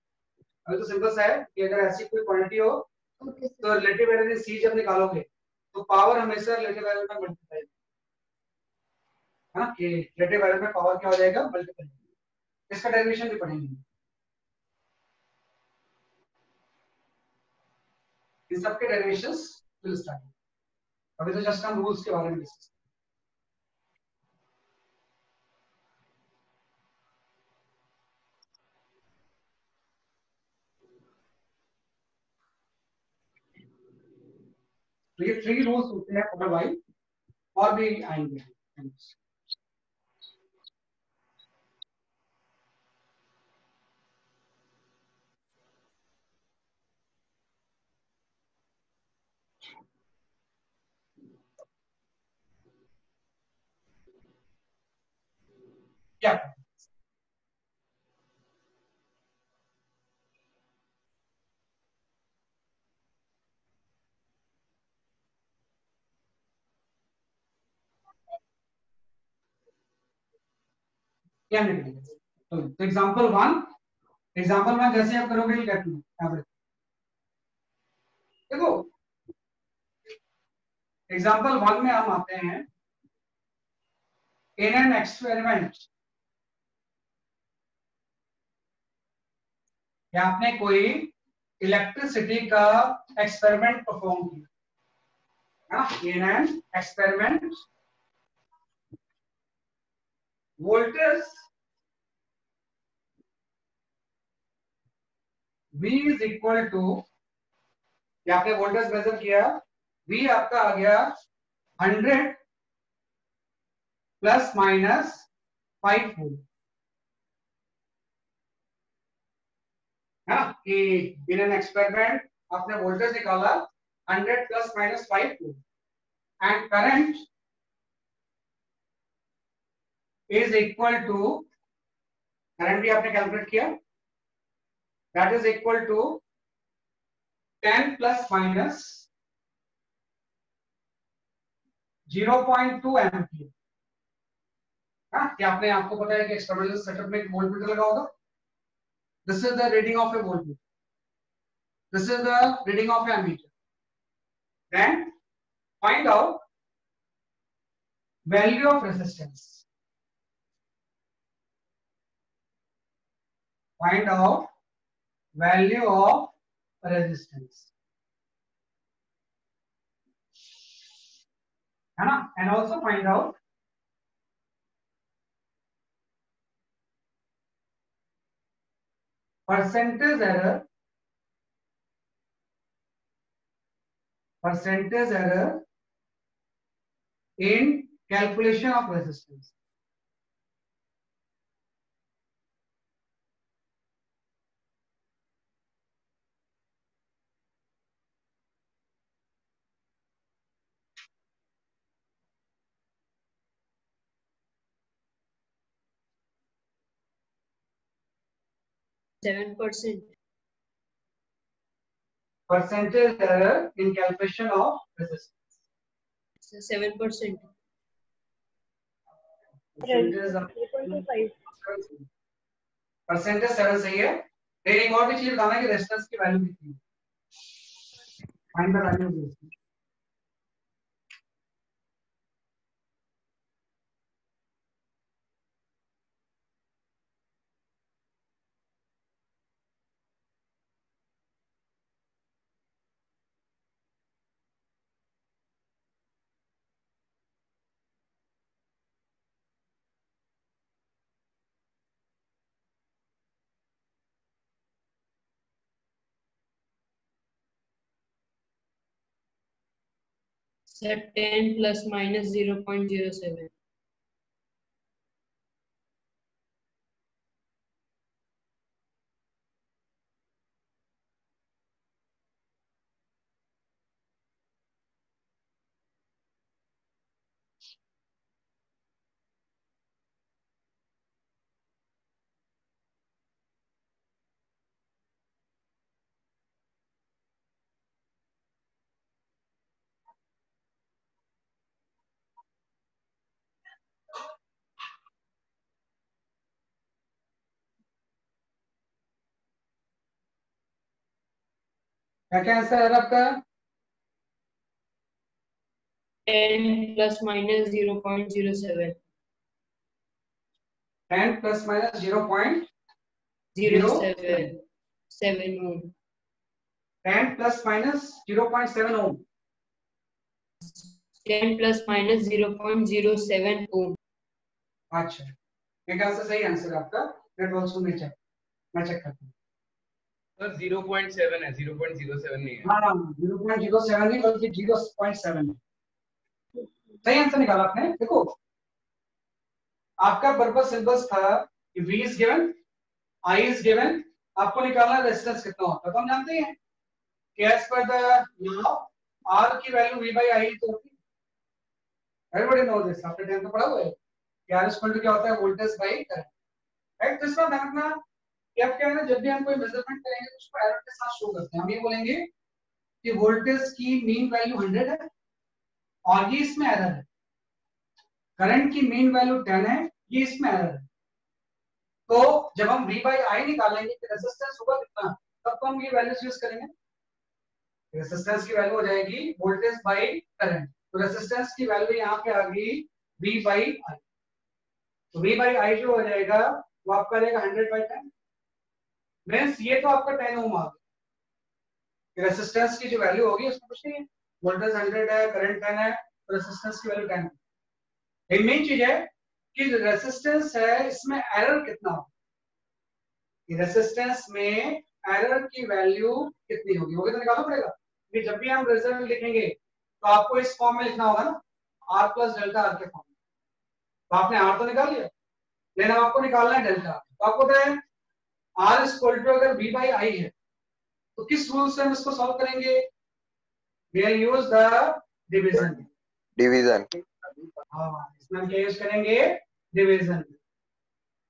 अभी तो सिंपल सा है कि अगर ऐसी कोई क्वांटिटी हो तो रिलेटिव एरर इन सी जब निकालोगे तो पावर हमेशा रिलेटिव वैल्यू में मल्टीप्लाई है ना, कि रिलेटिव वैल्यू में पावर क्या हो जाएगा, मल्टीप्लाई। इसका डेरिवेशन भी पढ़ेंगे, इन सबके डेरिवेशंस विल स्टार्ट। अभी तो जस्ट हम रूल्स के बारे में डिस्कस। तो ये 3 रूल्स होते हैं फॉर वाई, और भी आएंगे। क्या क्या निकलेगा? तो एग्जांपल 1 जैसे आप करोगे ये कहते हैं एवरेज। देखो एग्जांपल 1 में हम आते हैं, इन एन एक्सपेरिमेंट, या आपने कोई इलेक्ट्रिसिटी का एक्सपेरिमेंट परफॉर्म किया, in an experiment voltage V is equal to, या आपने वोल्टेज मेजर किया, V आपका आ गया 100 प्लस माइनस 5 वोल्ट, है ना, कि इन एन एक्सपेरिमेंट आपने वोल्टेज निकाला 100 plus minus 5 volt, and current is equal to, current भी आपने कैलकुलेट किया, that is equal to 10 plus minus 0.2 ampere. क्या आपने, आपको पता है कि एक्सपेरिमेंटल सेटअप में एक वोल्टमीटर लगा होगा, this is the reading of a voltmeter, this is the reading of a ammeter, then find out value of resistance, find out value of resistance, है ना, and also find out percentage error in calculation of resistance. Percentage error in calculation of resistance. 7%. Percentage 7 सही है, लेकिन एक और भी चीज बताना कि रेजिस्टेंस की वैल्यू कितनी है, find the value of resistance. Set 10 plus minus 0.07. क्या क्या आंसर है आपका? 10 plus minus 0.07. 10 plus minus 0.07. 7 ohm. 10 plus minus 0.7 ohm. 10 plus minus 0.07 ohm. अच्छा, एक आंसर सही आंसर आपका. That also मैं चेक करता हूँ. सर 0.7 है, 0.07 नहीं है. हाँ, 0.07 नहीं बल्कि 0.7. सही आंसर निकाला आपने. देखो आपका पर्पस सिंपल था कि V is given, I is given, आपको निकालना रेजिस्टेंस कितना होता है. तो हम जानते हैं कि as per the law R की वैल्यू V by I तो होती है. Everybody know this. आपने 10th में पढ़ा हुआ है कि R इक्वल टू क्या होता है, वोल्टेज बाय करंट. राइट. तो इसका ध्यान रखना कि आप क्या है ना, जब भी हम कोई मेजरमेंट करेंगे तो उसको एरर के साथ शो करते हैं. हम ये बोलेंगे कि वोल्टेज की मीन वैल्यू 100 है और ये इसमें एरर है. करंट की मीन वैल्यू 10 है, ये इसमें एरर है. तो जब हम V by I निकालेंगे कि रेजिस्टेंस होगा कितना, तब तो हम ये वैल्यूज यूज करेंगे. रेजिस्टेंस की वैल्यू हो जाएगी वोल्टेज बाय करंट. तो रेजिस्टेंस की वैल्यू यहाँ पे आ गई V by I. तो V by I जो हो जाएगा वो आपका रहेगा 100 by 10. मींस ये तो आपका 10 ओम आ गया. रेजिस्टेंस की जो वैल्यू होगी उसमें कुछ नहीं है. वोल्टेज 100 है, करंट 10 है, तो रेजिस्टेंस की वैल्यू 10 है. एक मेन चीज है कि रेजिस्टेंस है इसमें एरर कितना होगा. रेजिस्टेंस में एरर की वैल्यू कितनी होगी तो निकालना पड़ेगा. कि जब भी हम रिजल्ट लिखेंगे तो आपको इस फॉर्म में लिखना होगा ना, R प्लस डेल्टा R के फॉर्म में. तो आपने R तो निकाल लिया, लेकिन आपको निकालना है डेल्टा. तो आपको पता है R इक्वल टू अगर V by I है तो किस रूल से हम इसको सॉल्व करेंगे. We will use the division. हाँ, इसमें हम क्या यूज करेंगे, डिवीजन.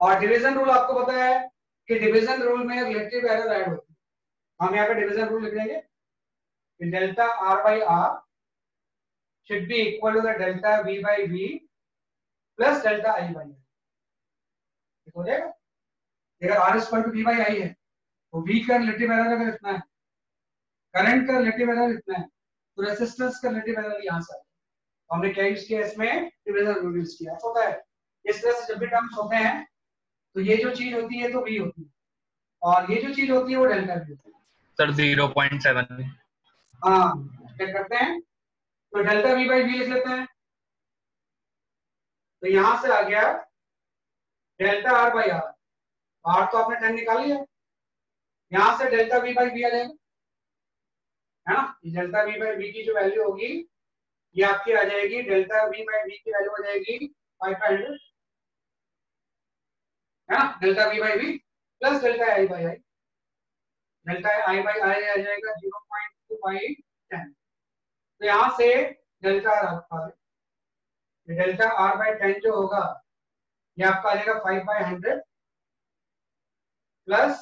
और डिवीजन रूल आपको पता है कि डिवीजन रूल में रिलेटिव एरर ऐड होती है. हम यहाँ पे डिवीजन रूल लिख देंगे. Delta R by R should be equal to the delta V by V plus delta I by I. हो जाएगा. अगर R equal to V by I है तो V का रिलेटिव एरर अगर इतना है, करंट का रिलेटिव एरर इतना है, तो रेजिस्टेंस का रिलेटिव एरर यहाँ से. तो हमने क्या यूज किया इसमें, डिवीजन रूल यूज किया. होता है इस तरह से जब भी टर्म्स होते हैं तो ये जो चीज होती है तो V होती है और ये जो चीज होती है वो डेल्टा V होती है. सर 0.7. हाँ, क्या करते हैं तो डेल्टा V by V लिख लेते हैं. तो यहां से आ गया delta R by R. R तो आपने 10 निकाल लिया. यहां से डेल्टा V by V आ जाएगा, है ना. ये डेल्टा V by V की जो वैल्यू होगी ये आपकी आ जाएगी, डेल्टा V by V की वैल्यू हो जाएगी 500, है ना. Delta V by V plus delta I by I. Delta I by I आ जाएगा 0.2510. तो यहां से डेल्टा R आपका डेल्टा R by 10 जो होगा ये आपका आ जाएगा 5 by 100 प्लस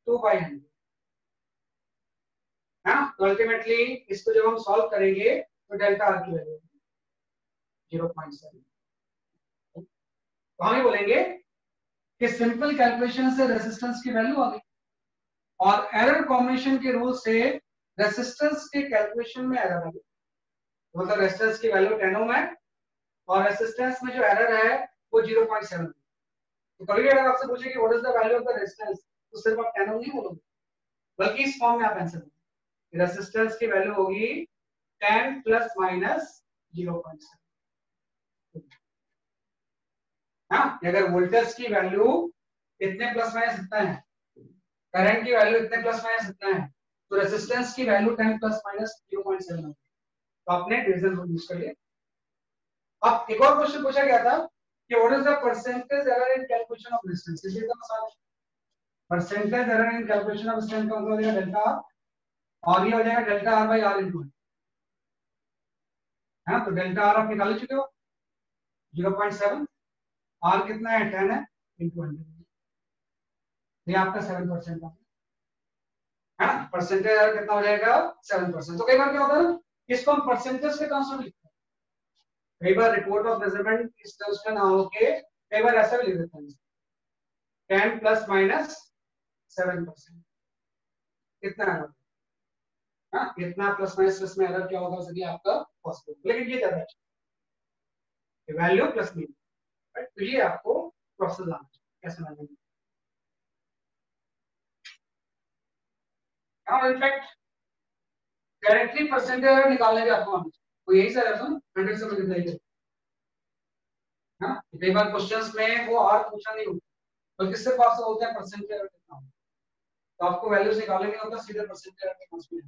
2 by 100, है ना. तो अल्टीमेटली इसको जब हम सॉल्व करेंगे तो डेल्टा R की वैल्यू 0.7. तो हम ये बोलेंगे कि सिंपल कैलकुलेशन से रेजिस्टेंस की वैल्यू आ गई और एरर कॉम्बिनेशन के रूल से रेजिस्टेंस के कैलकुलेशन में एरर आ गई. मतलब रेजिस्टेंस की वैल्यू 10 ओम है और रेजिस्टेंस में जो एरर है वो 0.7. तो कभी अगर आपसे पूछे कि what is the value of the resistance तो सिर्फ आप 10 ओम नहीं बोलोगे, बल्कि इस फॉर्म में आप आंसर दोगे. रेजिस्टेंस की वैल्यू होगी 10 प्लस माइनस 0.7. हाँ, अगर वोल्टेज की वैल्यू इतने प्लस माइनस इतना है, करंट की वैल्यू इतने प्लस माइनस इतना है, तो रेजिस्टेंस की वैल्यू 10 प्लस माइनस 0.7 होगी. तो आपने डिवीजन रूल यूज कर लिया. अब एक और क्वेश्चन पूछा गया था कि what is the percentage error in calculation of resistance. इसलिए तो मसाला percentage error in calculation of resistance का मतलब हो जाएगा डेल्टा R और ये हो जाएगा delta R by R into, है ना. तो डेल्टा R आप निकाल चुके हो 0.7, R कितना है 10 है इनटू 100. ये आपका 7% है ना. परसेंटेज एरर कितना हो जाएगा 7%. तो कई बार क्या होता है ना, इसको हम परसेंटेज के टर्म्स में लिखते हैं. कई बार रिपोर्ट ऑफ मेजरमेंट इस टर्म्स में ना होके कई बार ऐसा भी लिख देते हैं 10 प्लस माइनस 7%. कितना एरर, हाँ, कितना प्लस माइनस में एरर क्या होगा सभी आपका पॉसिबल. लेकिन ये ज्यादा अच्छा, वैल्यू प्लस मीन, राइट। तो ये आपको प्रोसेस आना चाहिए कैसे manage. Now in fact directly percentage error निकालने के आपको आना चाहिए, तो यही सर है 100 से मल्टीप्लाई करें। हाँ, कई बार क्वेश्चंस में वो आर पूछा नहीं होता, बल्कि सिर्फ आपसे बोलते हैं परसेंटेज एरर कितना होगा, तो आपको वैल्यूज निकालने नहीं होता, सीधे परसेंटेज एरर के पास में।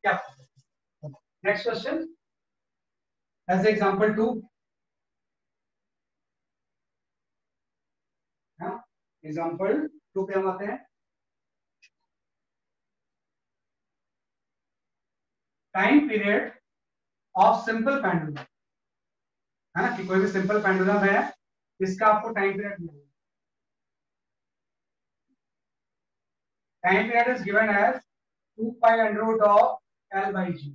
क्या next question as example 2, example 2 पे हम आते हैं। Time period of simple pendulum, है ना, कि कोई भी सिंपल पेंडुलम है इसका आपको टाइम पीरियड मिलेगा। Time period is given as 2 pi under root of L by G,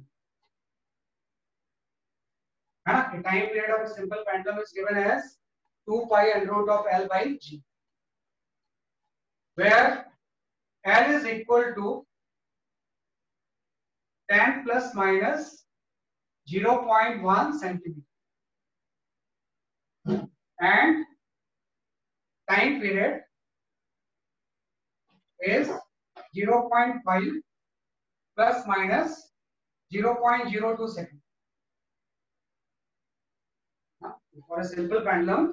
है ना, time period of simple pendulum is given as 2 pi under root of L by G, where L is equal to 10 plus minus 0.1 centimeter and time period is 0.5 plus minus 0.02 second. For a simple pendulum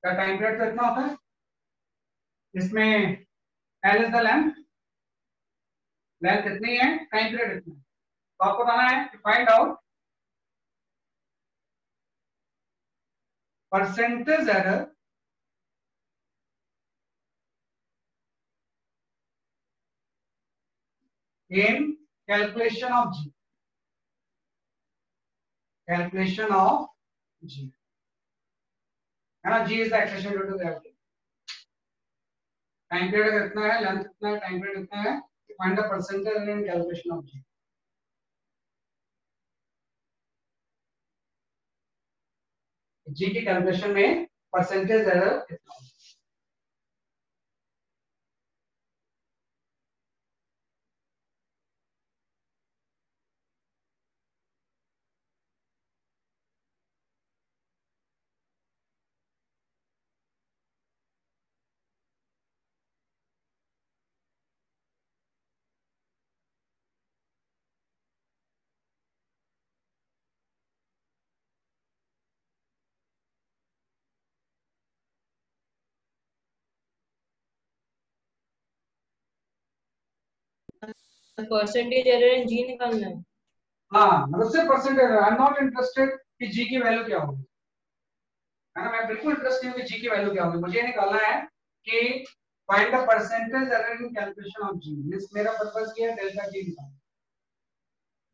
का time period तो इतना होता है, इसमें L is the length, length इतनी है, time period इतना है, तो आपको बताना है कि find out percentage error in calculation of G, calculation of G, है ना, G is the acceleration due to gravity, time period इतना है, लेंथ इतना है, टाइम पीरियड इतना है, find the percentage error in calculation of G। G की calculation में परसेंटेज एरर कितना होगा। परसेंटेज एरर इन जी निकालना है। हाँ, मतलब सिर्फ percentage error, I am not interested कि G की वैल्यू क्या होगी, है ना, मैं बिल्कुल इंटरेस्ट नहीं हूं कि G की वैल्यू क्या होगी, मुझे निकालना है कि find the percentage error in calculation of G। मेरा पर्पस ये है डेल्टा G निकालना,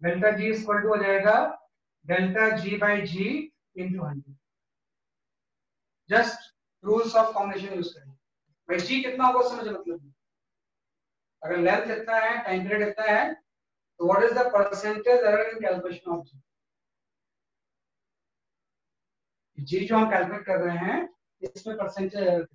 डेल्टा G इक्वल टू हो जाएगा delta G by G into 100, just rules of combination use करें। भाई G कितना होगा उससे मुझे मतलब नहीं, अगर लेंथ इतना है, टाइम पीरियड इतना है, तो what is the percentage error in calculation of G। G जो हम कैलकुलेट कर रहे हैं इसमें परसेंटेज एरर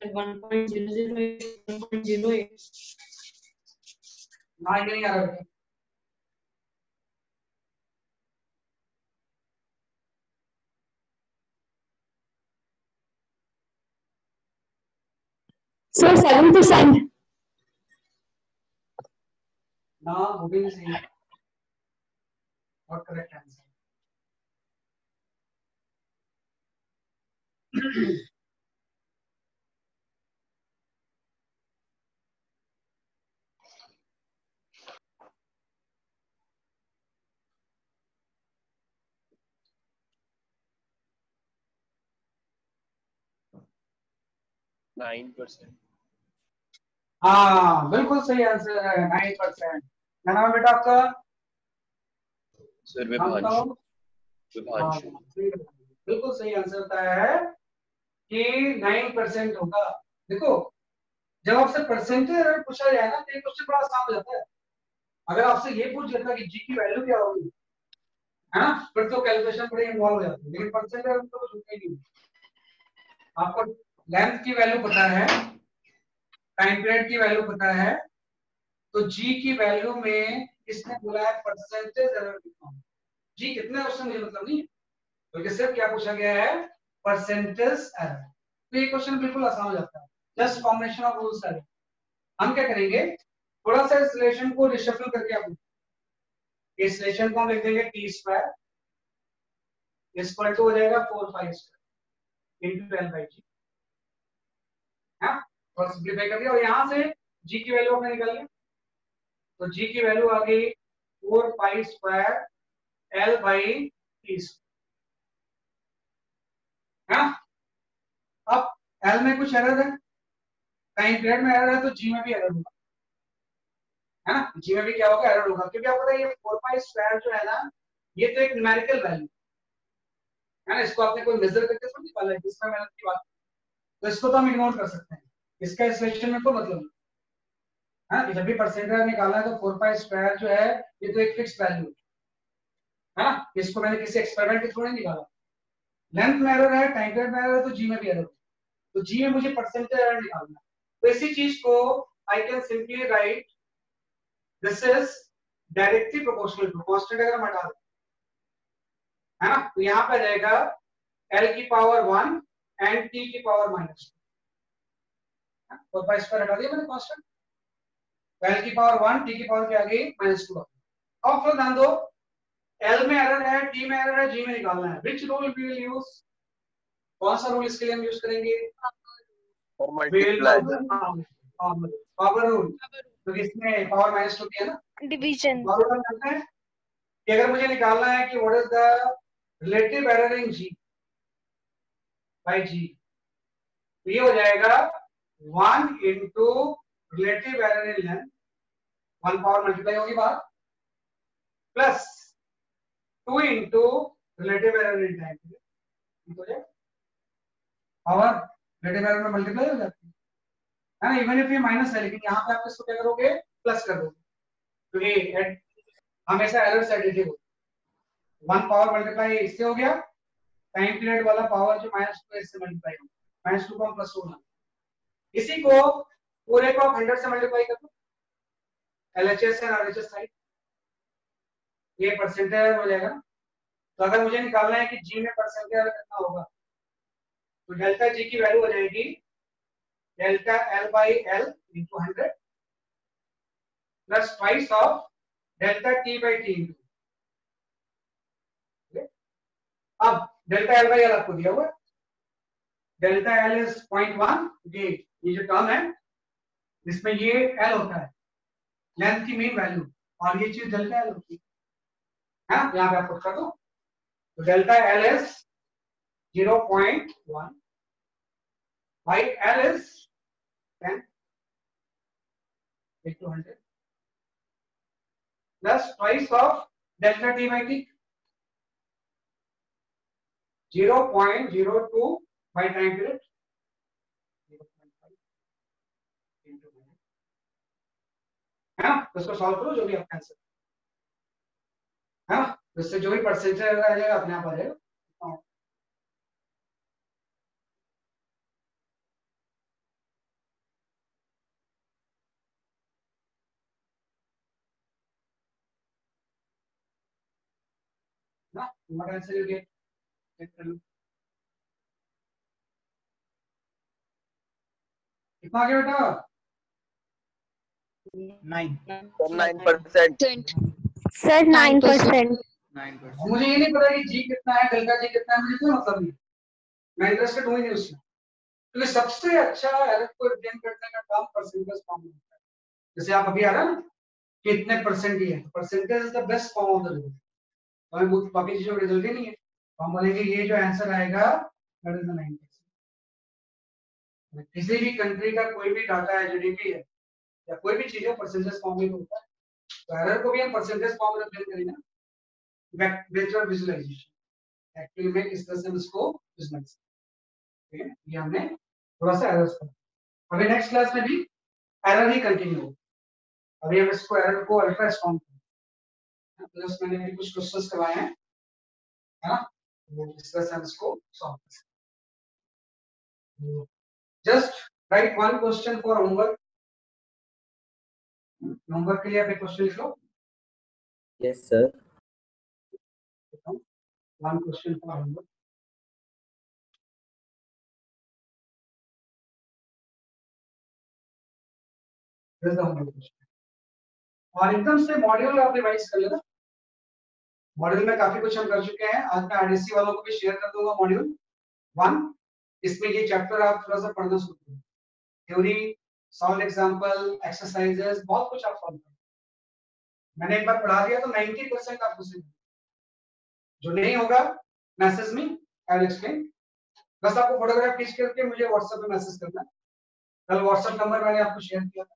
1.008 ना नहीं आ रहा है। So 7%. ना वो भी नहीं सही है, और करेक्ट आंसर। 9%। हाँ बिल्कुल सही आंसर है 9%। क्या नाम है बेटा आपका? सर नाम बताओ। विभांशु। बिल्कुल सही आंसर बताया है कि 9% होगा। देखो जब आपसे परसेंटेज अगर पूछा जाए ना तो ये क्वेश्चन बड़ा आसान हो जाता है। अगर आपसे ये पूछ लेता कि जी की वैल्यू क्या होगी, है ना, फिर तो कैलकुलेशन बड़ी इन्वॉल्व हो जाती है। लेकिन परसेंटेज तो कुछ होता ही नहीं। आपको लेंथ की वैल्यू पता है, टाइम पीरियड की वैल्यू पता है, तो जी की वैल्यू में किसने बोला है परसेंटेज एरर कितना? जी कितने उससे मुझे मतलब नहीं है, बल्कि सिर्फ क्या पूछा गया है, परसेंटेज एरर। तो ये क्वेश्चन बिल्कुल आसान हो जाता है, जस्ट कॉम्बिनेशन ऑफ रूल्स है। हम क्या करेंगे, थोड़ा सा इस रिलेशन को रिशफल करके आप इस रिलेशन को हम लिख देंगे टी स्क्वायर इक्वल टू हो जाएगा 4 5 square into l by g। हां, और सिंपलीफाई कर दिया और यहां से g की वैल्यू हमने निकाल लिया, तो g की वैल्यू आ गई 4 pi square l by t square. हां, अब l में कुछ एरर है, टाइम पीरियड में एरर है, तो g में भी एरर होगा, है ना। g में भी क्या होगा, एरर होगा, क्योंकि आपको पता है ये 4 पाई स्क्वायर जो है ना, ये तो एक न्यूमेरिकल वैल्यू है ना, इसको आपने कोई मेजर करके थोड़ी निकाला है, इसमें मेहनत की बात, तो इसको तो हम इग्नोर कर सकते हैं, इसका इस क्वेश्चन में कोई मतलब नहीं है। जब भी परसेंटेज निकालना है तो 4 पाई स्क्वायर जो है ये तो एक फिक्स्ड वैल्यू है ना, इसको मैंने किसी एक्सपेरिमेंट के थ्रू नहीं निकाला। लेंथ में एरर है, टाइम पीरियड में एरर है, तो जी में भी एरर है, तो जी में मुझे परसेंटेज एरर निकालना है। तो इसी चीज को I can simply write this is directly proportional to constant अगर हम हटा दें, है ना, तो यहां पे जाएगा l की पावर 1 एंड t की पावर -2। 4 पाई स्क्वायर हटा दिया मैंने कांस्टेंट, l की पावर 1 t की पावर क्या आ गई -2। अब फिर ध्यान दो, l में एरर है, t में एरर है, g में निकालना है। Which rule we will use, कौन सा रूल इसके लिए हम यूज करेंगे, पावर रूल, तो इसमें पावर -2 है ना, डिवीजन पावर करते हैं कि अगर मुझे निकालना है कि what is the relative error in g by g, तो ये हो जाएगा 1 into relative error in length, 1 power multiply होगी बाहर, plus 2 into relative error in time, ठीक हो जाए, पावर रिलेटिव एरर में मल्टीप्लाई हो जाती है ना, इवन इफ ये माइनस है, लेकिन यहाँ पे आप इसको क्या करोगे, प्लस कर दोगे, क्योंकि हमेशा एरर एडिटिव होती है। 1 पावर मल्टीप्लाई इससे हो गया, टाइम पीरियड वाला पावर जो -2 इससे मल्टीप्लाई होगा, -2 को हम प्लस होना, इसी को पूरे को आप 100 से मल्टीप्लाई कर दो, LHS एंड RHS साइड, ये परसेंटेज हो जाएगा। तो अगर मुझे निकालना है कि g में परसेंटेज कितना होगा, तो डेल्टा g की वैल्यू हो जाएगी delta l by l into 100 plus twice of delta t by t into, अब डेल्टा l बाई l आपको दिया हुआ है, डेल्टा l इज 0.1, ये जो टर्म है इसमें ये l होता है लेंथ की मेन वैल्यू, और ये चीज डेल्टा l होती है, यहाँ पे आप पुट कर दो, तो delta l is 0.1 by l is 10 into 100 plus twice of delta t by t, 0.02 by time period, 0.5 into 100, है ना, तो इसको सॉल्व करो, जो भी आपका आंसर है ना, इससे जो भी परसेंटेज आ जाएगा अपने आप आ जाएगा। ना what answer you get, check कर लो कितना आ गया बेटा, 9%। सर 9%। मुझे ये नहीं पता कि जी कितना है, डेल्टा जी कितना है, मुझे कोई मतलब नहीं, मैं इंटरेस्टेड हूं ही नहीं उसमें, क्योंकि सबसे अच्छा एरर को रिप्रेजेंट करने का काम परसेंटेज फॉर्म होता है। जैसे आप अभी आ रहा ना कि इतने परसेंट ही है, percentage is the best form of the result, हमें बहुत बाकी चीजों का रिजल्ट ही नहीं है, तो हम बोलेंगे ये जो आंसर आएगा दैट इज द 9%। किसी भी कंट्री का कोई भी डाटा है, जीडीपी है या कोई भी चीज है, परसेंटेज फॉर्म में होता है, तो एरर को भी हम परसेंटेज फॉर्म में रिप्रेजेंट करेंगे ना, वेक्टर विजुअलाइजेशन। एक्चुअली में इस तरह से हम इसको विजुअलाइज, ठीक है, ये हमने थोड़ा सा एरर्स कर। अभी नेक्स्ट क्लास में भी एरर ही कंटिन्यू हो। अभी हम इसको एरर को अल्ट्रा स्ट्रॉन्ग करें, प्लस मैंने भी कुछ क्वेश्चंस करवाए हैं, है ना, वो इस तरह से हम इसको सॉल्व कर सकते हैं। Just write one question for homework. Homework के लिए आप एक क्वेश्चन लिख लो। Yes sir. One question for homework. और एकदम से मॉड्यूल आप रिवाइज कर लेना। मॉड्यूल में काफी कुछ हम कर चुके हैं। आज मैं आरडीसी वालों को भी शेयर कर दूंगा मॉड्यूल 1। इसमें ये चैप्टर आप थोड़ा सा पढ़ना शुरू करो, थ्योरी, सॉल्व एग्जांपल, एक्सरसाइजेस, बहुत कुछ आप सॉल्व करो। मैंने एक बार पढ़ा दिया तो 90% आपको सीख। जो नहीं होगा मैसेज में आई विल एक्सप्लेन। बस आपको फोटोग्राफ खींच करके मुझे व्हाट्सएप पे मैसेज करना है। कल व्हाट्सएप नंबर मैंने आपको शेयर किया था,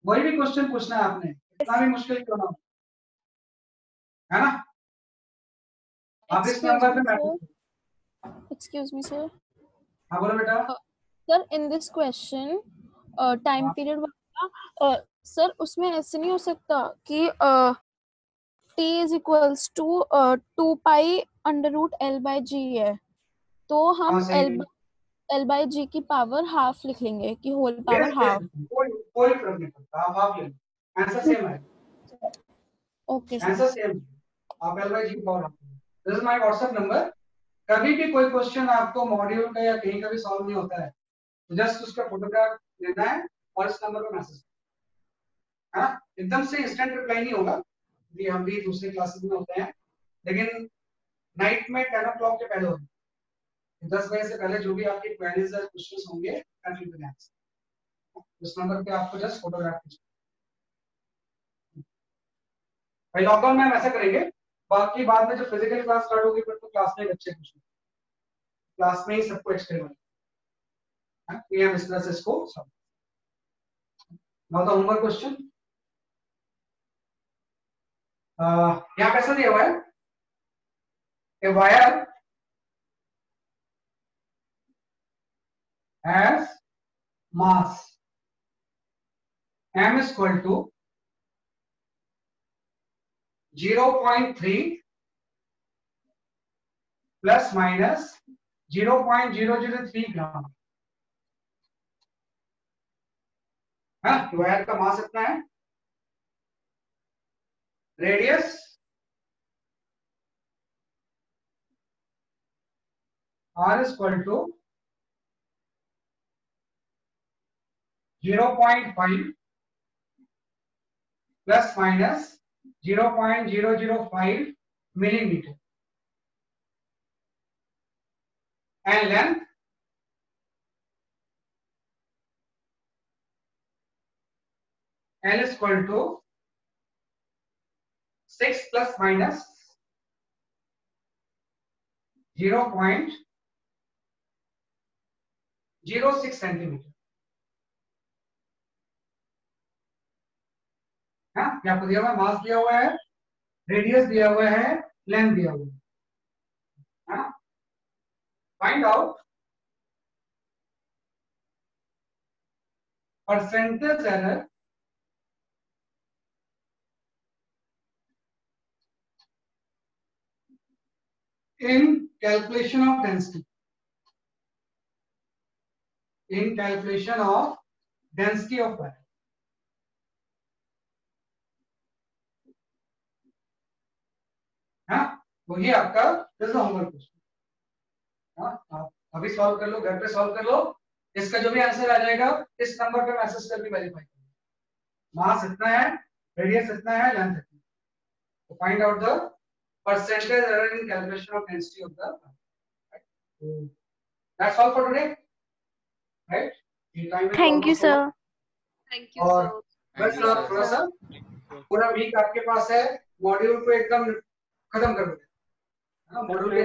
वही भी क्वेश्चन पूछना है आपने, इतना भी मुश्किल क्यों ना हो, है ना। आप इस नंबर पे मैसेज। Excuse me, sir. हाँ बोलो बेटा। Sir, in this question, time period वाला, sir उसमें ऐसे नहीं हो सकता कि t is equals to 2 pi under root l by g है, तो हम l by g की पावर हाफ लिख लेंगे कि होल पावर हाफ। कोई फर्क नहीं पड़ता, आप हाफ ले लो, आंसर सेम है। ओके सर, आंसर सेम, आप l by g की power half. This is my WhatsApp number. कभी भी कोई क्वेश्चन आपको मॉड्यूल का या कहीं का भी सॉल्व नहीं होता है तो जस्ट उसका फोटोग्राफ लेना है और इस नंबर पर मैसेज, है ना। एकदम से इंस्टेंट रिप्लाई नहीं होगा, भी हम भी दूसरे क्लासेस में होते हैं, लेकिन नाइट में 10 o'clock के पहले होगा। 10 बजे से पहले जो भी आपकी क्वेरीज और क्वेश्चंस होंगे कंप्लीट आंसर इस नंबर पे आपको जस्ट फोटोग्राफ कीजिए। भाई लॉकडाउन में हम ऐसा करेंगे, बाकी बाद में जब फिजिकल क्लास स्टार्ट होगी फिर तो क्लास में बच्चे पूछेंगे, क्लास में ही सबको एक्सप्लेन होगा। ये हम इस तरह से इसको solve. Now the homework question. यहाँ कैसा दिया हुआ है, a wire has mass m is equal to 0.3 plus minus 0.003 ग्राम। हाँ, वायर का मास इतना है, radius r is equal to 0.5 plus minus 0.005 millimeter, and length L is equal to 6 plus minus 0.06 centimetre. हाँ, क्या आपको दिया हुआ है, मास दिया हुआ है, रेडियस दिया हुआ है, लेंथ दिया हुआ है। हाँ, find out percentage error in calculation of density, in calculation of density of wire। हाँ, तो ये आपका होमवर्क क्वेश्चन। हाँ, आप अभी सॉल्व कर लो, घर पे सॉल्व कर लो। इसका जो भी आंसर आ जाएगा इस नंबर पे मैसेज करके वेरीफाई करो। मास इतना है, रेडियस इतना है, लेंथ इतना है, तो find out the percentage error in calculation of density of the wire, right? So that's all for today, right? Thank you sir। Thank you और sir। बस थोड़ा सा पूरा वीक आपके पास है, मॉड्यूल को एकदम खत्म कर दो, है ना। मॉड्यूल के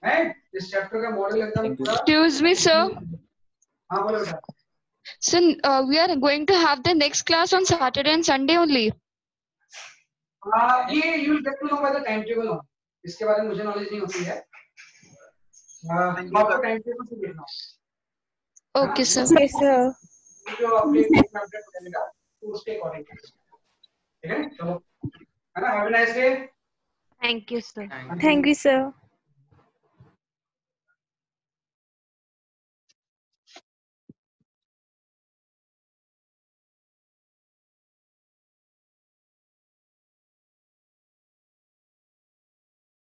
राइट? इस चैप्टर का मॉडल एकदम पूरा। Excuse me, sir. हाँ बोलो बेटा। So we are going to have the next class on Saturday and Sunday only. ये you will get to know by the timetable only. इसके बारे में मुझे नॉलेज नहीं होती है। आपको टाइम टेबल से देखना। Okay, sir. Yes, sir. जो अपडेट करेगा तो उसके अकॉर्डिंग। ठीक है? चलो, है ना? Have a nice day. Thank you, sir. Thank you, sir.